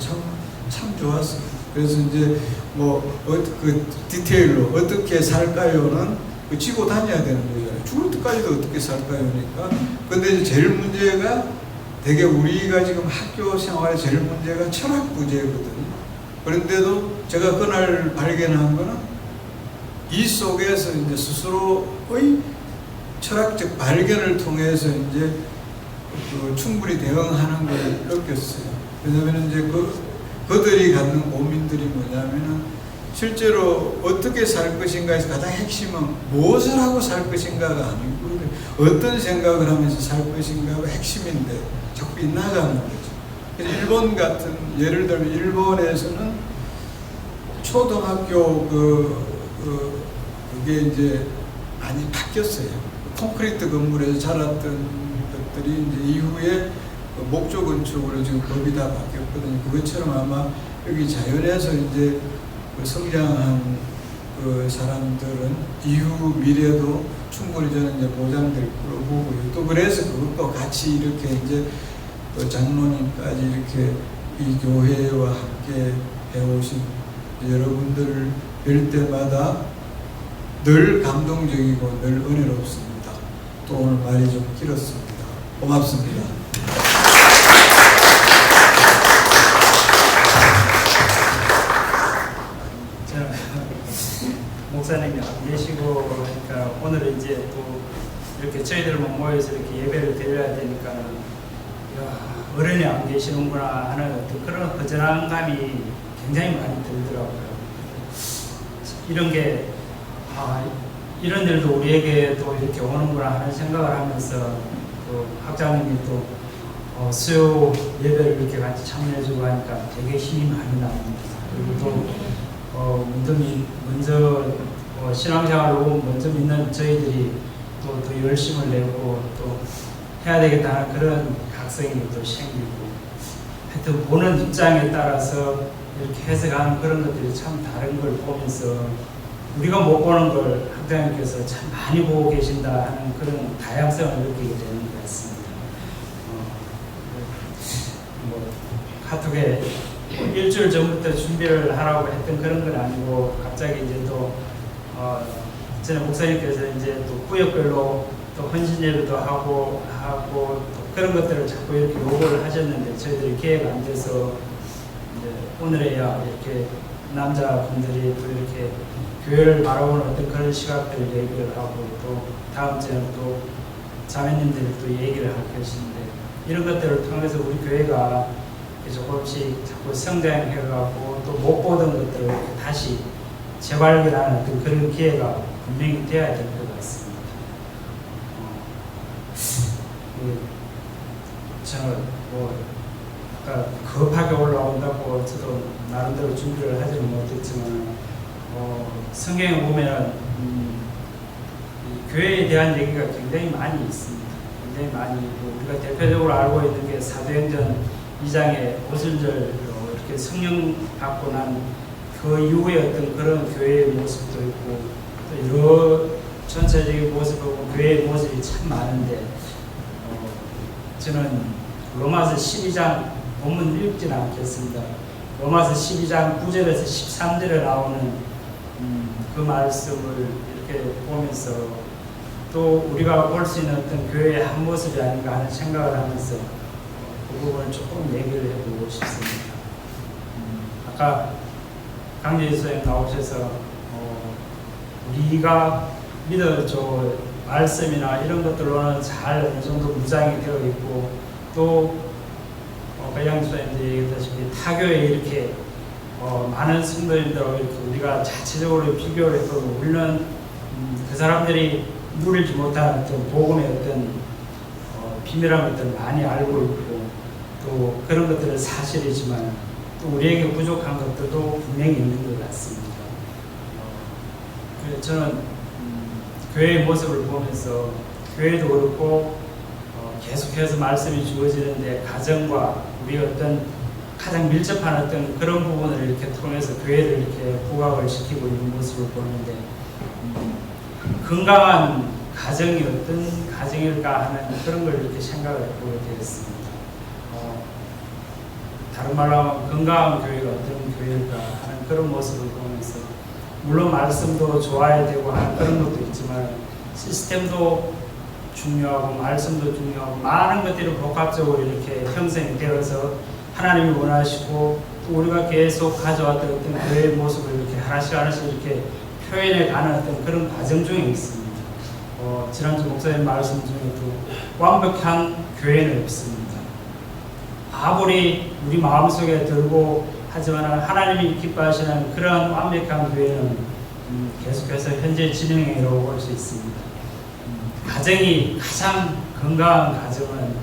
참 좋았어요. 그래서 이제 그 디테일로 어떻게 살까요는 지고 다녀야 되는 거잖아요. 죽을 때까지도 어떻게 살까요니까. 근데 이제 제일 문제가 되게 우리가 지금 학교 생활의 제일 문제가 철학 부재거든요. 그런데도 제가 그날 발견한 거는 이 속에서 이제 스스로의 철학적 발견을 통해서 이제 충분히 대응하는 걸 느꼈어요. 왜냐하면 이제 그들이 갖는 고민들이 뭐냐면은 실제로 어떻게 살 것인가에서 가장 핵심은 무엇을 하고 살 것인가가 아니고 어떤 생각을 하면서 살 것인가가 핵심인데 자꾸 빗나가는 거죠. 그래서 일본 같은 예를 들면 일본에서는 초등학교 그게 이제 많이 바뀌었어요. 콘크리트 건물에서 자랐던 것들이 이제 이후에 목조 건축으로 지금 법이 다 바뀌었거든요. 그것처럼 아마 여기 자연에서 이제 성장한 사람들은 이후 미래도 충분히 저는 이제 보장될 거로 보고요. 또 그래서 그것과 같이 이렇게 이제 또 장로님까지 이렇게 이 교회와 함께 해오신 여러분들을 뵐 때마다 늘 감동적이고 늘 은혜롭습니다. 또 오늘 말이 좀 길었습니다. 고맙습니다. 목사님이 안 계시고 그러니까 오늘은 이제 또 이렇게 저희들만 모여서 이렇게 예배를 드려야 되니까 어른이 안 계시는구나 하는 어떤 그런 허전한 감이 굉장히 많이 들더라고요. 이런 게 이런 일도 우리에게 또 이렇게 오는구나 하는 생각을 하면서 또 학장님이 또 수요 예배를 이렇게 같이 참여해주고 하니까 되게 힘이 많이 납니다. 그리고 또 믿음이 먼저 신앙생활로 먼저 믿는 저희들이 또 더 열심을 내고 또 해야 되겠다는 그런 각성이 또 생기고 하여튼 보는 입장에 따라서 이렇게 해석하는 그런 것들이 참 다른 걸 보면서 우리가 못 보는 걸 학장님께서 참 많이 보고 계신다 하는 그런 다양성을 느끼게 되는 것 같습니다. 카톡에 일주일 전부터 준비를 하라고 했던 그런 건 아니고 갑자기 이제 또 저는 목사님께서 이제 또 구역별로 또 헌신 예배도 하고 또 그런 것들을 자꾸 이렇게 요구를 하셨는데 저희들이 기회가 안 돼서 이제 오늘에야 이렇게 남자분들이 또 이렇게 교회를 바라보는 어떤 그런 시각들을 얘기를 하고 또 다음 주에는 또 자매님들이 또 얘기를 할 것인데 이런 것들을 통해서 우리 교회가 조금씩 자꾸 성장해가고 또 못 보던 것들을 이렇게 다시 재발견하는 어떤 그런 기회가 분명히 돼야 될 것 같습니다. 저는 아까 급하게 올라온다고 저도 나름대로 준비를 하지는 못했지만 성경에 보면 교회에 대한 얘기가 굉장히 많이 있습니다. 굉장히 많이 있고 우리가 대표적으로 알고 있는 게 사도행전 2장에 오순절로 이렇게 이렇게 성령 받고 난 그 이후에 어떤 그런 교회의 모습도 있고 또 여러 전체적인 모습하고 교회의 모습이 참 많은데 저는 로마서 12장 본문 읽지는 않겠습니다. 로마서 12장 9절에서 13절에 나오는 그 말씀을 이렇게 보면서 또 우리가 볼 수 있는 어떤 교회의 한 모습이 아닌가 하는 생각을 하면서 그 부분을 조금 얘기를 해보고 싶습니다. 아까 강재희 선생님 나오셔서 우리가 믿어줘 말씀이나 이런 것들로는 잘 어느 정도 무장이 되어 있고 또 배양 선생님도 얘기했다시피 타교에 이렇게 많은 성도님들하고 이렇게 우리가 자체적으로 비교를 해보고 우리는 그 사람들이 누리지 못한 어떤 복음의 어떤 비밀한 것들을 많이 알고 있고 또 그런 것들은 사실이지만 또 우리에게 부족한 것들도 분명히 있는 것 같습니다. 그래서 저는 교회의 모습을 보면서 교회도 그렇고 계속해서 말씀이 주어지는데 가정과 우리 어떤 가장 밀접한 어떤 그런 부분을 이렇게 통해서 교회를 이렇게 부각을 시키고 있는 모습을 보는데 건강한 가정이 어떤 가정일까 하는 그런 걸 이렇게 생각을 해보게 되었습니다. 다른 말로 하면 건강한 교회가 어떤 교회일까 하는 그런 모습을 보면서 물론 말씀도 좋아야 되고 하는 그런 것도 있지만 시스템도 중요하고 말씀도 중요하고 많은 것들이 복합적으로 이렇게 형성이 되어서 하나님이 원하시고 또 우리가 계속 가져왔던 어떤 교회의 모습을 이렇게 하나씩 이렇게 표현해 가는 어떤 그런 과정 중에 있습니다. 지난주 목사님 말씀 중에도 완벽한 교회는 없습니다. 아무리 우리 마음속에 들고 하지만 하나님이 기뻐하시는 그런 완벽한 교회는 계속해서 현재 진행해라고 볼 수 있습니다. 가정이 가장 건강한 가정은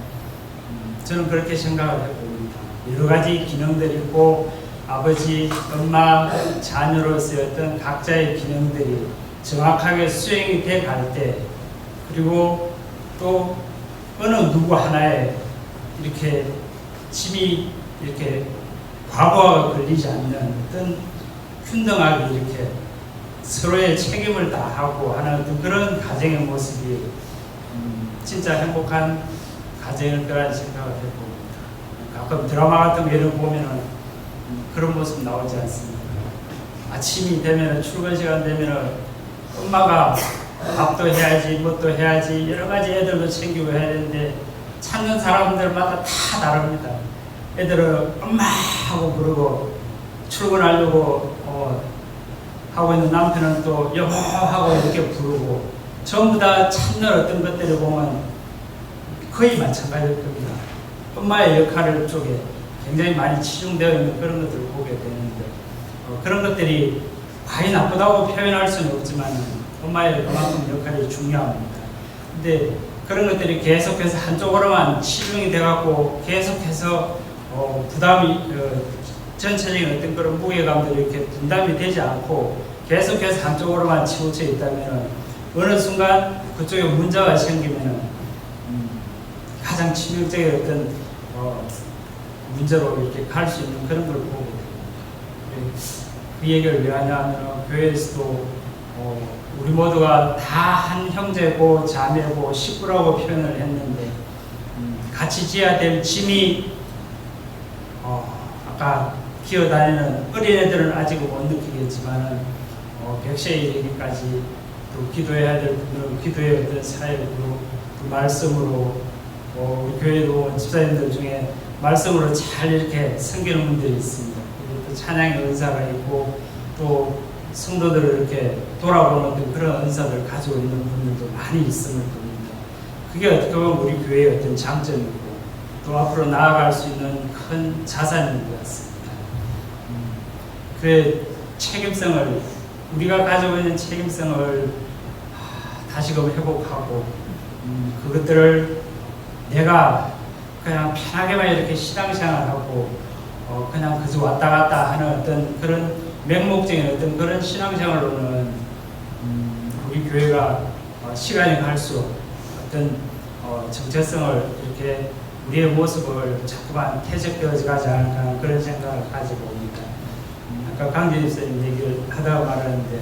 저는 그렇게 생각을 해봅니다. 여러 가지 기능들이 있고 아버지, 엄마, 자녀로서의 어떤 각자의 기능들이 정확하게 수행이 돼 갈 때 그리고 또 어느 누구 하나에 이렇게 짐이 이렇게 과거가 걸리지 않는 어떤 균등하게 이렇게 서로의 책임을 다하고 하는 어떤 그런 가정의 모습이 진짜 행복한 가정일 거라는 생각을 해봅니다. 가끔 드라마 같은 거 예를 보면은 그런 모습 나오지 않습니까? 아침이 되면은 출근 시간 되면은 엄마가 밥도 해야지, 뭣도 해야지, 여러 가지 애들도 챙기고 해야 되는데 찾는 사람들마다 다 다릅니다. 애들은 엄마 하고 부르고 출근하려고 하고 있는 남편은 또 여보 하고 이렇게 부르고 전부 다 찾는 어떤 것들을 보면 거의 마찬가지일 겁니다. 엄마의 역할 쪽에 굉장히 많이 치중되어 있는 그런 것들을 보게 되는데 그런 것들이 과히 나쁘다고 표현할 수는 없지만 엄마의 그만큼 역할이 중요합니다. 근데 그런 것들이 계속해서 한쪽으로만 치중이 돼갖고 계속해서 부담이 전체적인 어떤 그런 무게감들이 이렇게 분담이 되지 않고 계속해서 한쪽으로만 치우쳐 있다면 어느 순간 그쪽에 문제가 생기면 가장 치명적인 어떤 문제로 이렇게 갈 수 있는 그런 걸 보고 그 얘기를 왜 하냐면 교회에서도 우리 모두가 다 한 형제고 자매고 식구라고 표현을 했는데 같이 지어야 될 짐이 아까 기어다니는 어린애들은 아직은 못 느끼겠지만 100세에 이르기까지 또 기도해야 될 분들은 기도의 어떤 사역으로 또 말씀으로 우리 교회도 집사님들 중에 말씀으로 잘 이렇게 섬기는 분들이 있습니다. 그리고 또 찬양의 은사가 있고 또 성도들을 이렇게 돌아보는 그런 은사를 가지고 있는 분들도 많이 있음을 봅니다. 그게 어떻게 보면 우리 교회의 어떤 장점이고 또 앞으로 나아갈 수 있는 큰 자산인 것 같습니다. 그 책임성을 우리가 가지고 있는 책임성을 다시금 회복하고 그것들을 내가 그냥 편하게만 이렇게 신앙생활하고 그냥 그저 왔다 갔다 하는 어떤 그런 맹목적인 어떤 그런 신앙생활로는 우리 교회가 시간이 갈수록 어떤 정체성을 이렇게 우리의 모습을 자꾸만 퇴적되어져 가지 않을까 하는 그런 생각을 가지고 옵니다. 아까 강재 집사님 얘기를 하다가 말하는데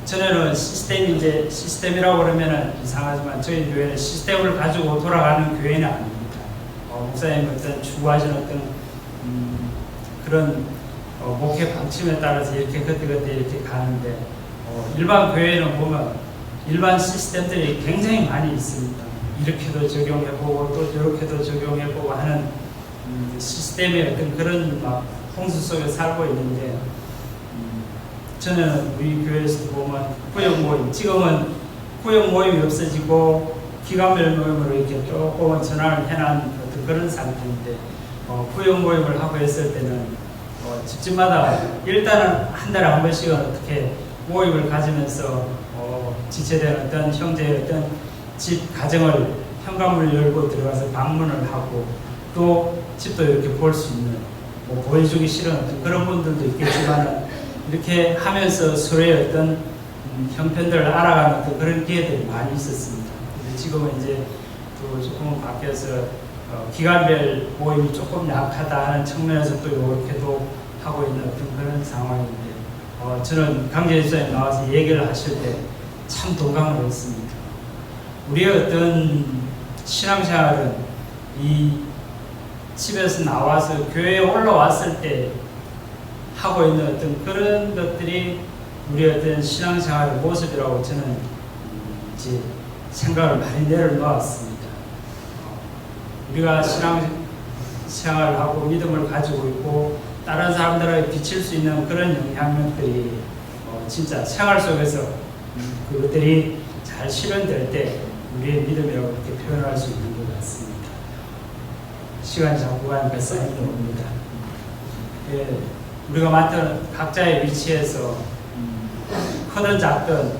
전에는 시스템이라고 그러면은 이상하지만 저희 교회는 시스템을 가지고 돌아가는 교회는 아닙니다. 목사님 어떤 추구하시는 어떤 그런 목회 방침에 따라서 이렇게 그때 이렇게 가는데 일반 교회는 보면 일반 시스템들이 굉장히 많이 있습니다. 이렇게도 적용해보고 또 저렇게도 적용해보고 하는 시스템의 어떤 그런 막 홍수 속에 살고 있는데 저는 우리 교회에서 보면 구역 모임, 지금은 구역 모임이 없어지고 기간별 모임으로 이렇게 조금은 전환을 해놓은 어떤 그런 상태인데 구역 모임을 하고 했을 때는 집집마다 일단은 한 달에 한 번씩은 어떻게 모임을 가지면서 지체된 어떤 형제의 어떤 집 가정을 현관문을 열고 들어가서 방문을 하고 또 집도 이렇게 볼 수 있는 보여주기 싫은 어떤 그런 분들도 있겠지만 이렇게 하면서 서로의 어떤 형편들을 알아가는 어떤 그런 기회들이 많이 있었습니다. 근데 지금은 이제 또 조금은 바뀌어서 기간별 모임이 조금 약하다 하는 측면에서 또 이렇게도 하고 있는 어떤 그런 상황인데 저는 강재 집사님 나와서 얘기를 하실 때 참 동감을 했습니다. 우리의 어떤 신앙생활은 이 집에서 나와서 교회에 올라왔을 때 하고 있는 어떤 그런 것들이 우리의 어떤 신앙생활의 모습이라고 저는 이제 생각을 많이 내려놓았습니다. 우리가 신앙생활을 하고 믿음을 가지고 있고 다른 사람들에게 비칠 수 있는 그런 영향력들이 진짜 생활 속에서 그것들이 잘 실현될 때 우리의 믿음이라고 이렇게 표현할 수 있는 것 같습니다. 시간이 자꾸 가니까 쌓이는 겁니다. 우리가 맡은 각자의 위치에서 크든 작든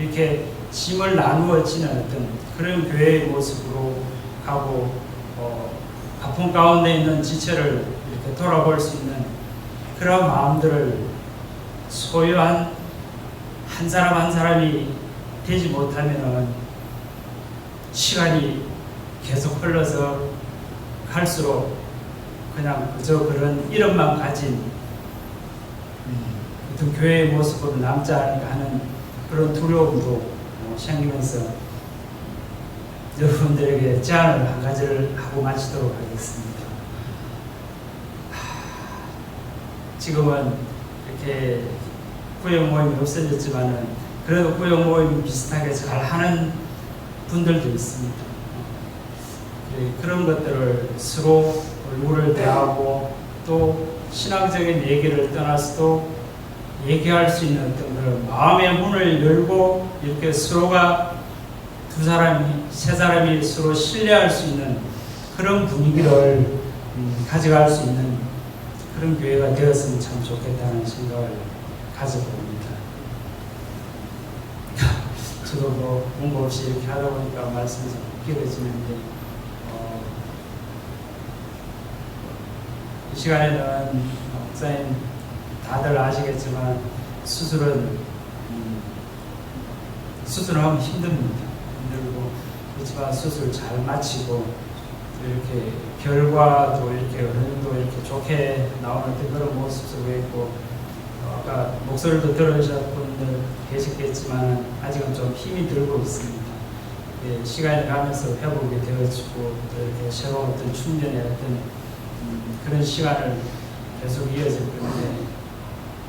이렇게 짐을 나누어 지는 어떤 그런 교회의 모습으로 가고 아픔 가운데 있는 지체를 이렇게 돌아볼 수 있는 그런 마음들을 소유한 한 사람 한 사람이 되지 못하면 시간이 계속 흘러서 갈수록 그냥 그저 그런 이름만 가진 어떤 교회의 모습으로 남지 않을까 하는 그런 두려움도 생기면서 여러분들에게 제안을 한 가지를 하고 마치도록 하겠습니다. 지금은 이렇게 구역 모임이 없어졌지만은 그래도 구역 모임 비슷하게 잘 하는 분들도 있습니다. 그런 것들을 서로 얼굴을 대하고 또 신앙적인 얘기를 떠나서도 얘기할 수 있는 어떤 그런 마음의 문을 열고 이렇게 서로가 두 사람이 세 사람이 서로 신뢰할 수 있는 그런 분위기를 가져갈 수 있는 그런 교회가 되었으면 참 좋겠다는 생각을 가져봅니다. 저도 공부 없이 이렇게 하다 보니까 말씀이 좀 길어지는데 이 시간에는 목사님 다들 아시겠지만 수술은 수술하면 힘듭니다. 힘들고 그렇지만 수술 잘 마치고 이렇게 결과도 이렇게 어느 정도 이렇게 좋게 나오는 그런 모습 속에 있고 아까 목소리도 들으셨던 분들 계시겠지만 아직은 좀 힘이 들고 있습니다. 시간이 가면서 회복이 되어지고 또 이렇게 새로운 어떤 충전의 어떤 그런 시간을 계속 이어질 건데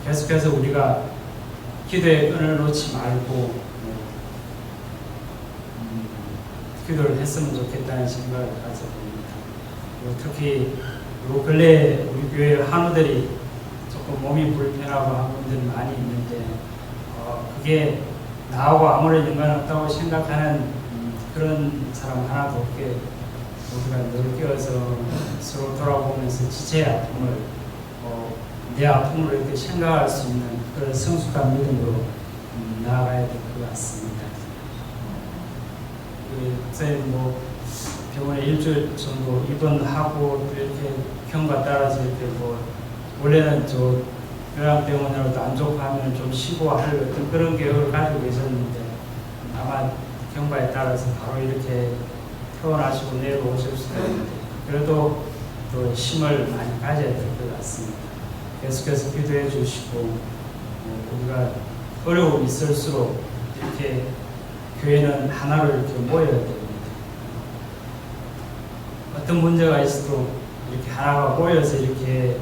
계속해서 우리가 기도의 끈을 놓지 말고 기도를 했으면 좋겠다는 생각을 가져봅니다. 특히 요 근래 우리 교회 한우들이 조금 몸이 불편하고 한 분들이 많이 있는데 그게 나하고 아무런 연관없다고 생각하는 그런 사람 하나도 없게 우리가 늘 끼어서 서로 돌아보면서 지체의 아픔을 내 아픔으로 이렇게 생각할 수 있는 그런 성숙한 믿음으로 나아가야 될 것 같습니다. 목사님 병원에 일주일 정도 입원하고 또 이렇게 경과 따라서 이렇게 원래는 저 요양병원으로도 안 좋고 하면 좀 쉬고 할 어떤 그런 계획을 가지고 계셨는데 아마 경과에 따라서 바로 이렇게 태어나시고 내일 오실 수도 있는데 그래도 또 힘을 많이 가져야 될 것 같습니다. 계속해서 기도해 주시고 우리가 어려움이 있을수록 이렇게 교회는 하나로 이렇게 모여야 됩니다. 어떤 문제가 있어도 이렇게 하나가 모여서 이렇게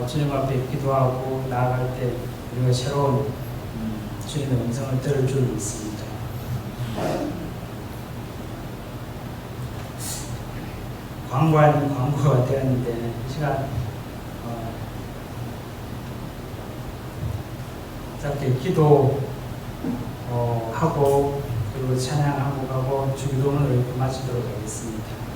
주님 앞에 기도하고 나아갈 때 우리가 새로운 주님의 음성을 들을 줄 믿습니다. 광고 아닌 광고가 되었는데 이 시간 짧게 기도 하고 그리고 찬양하고 가고 주기도문을 이렇게 마치도록 하겠습니다.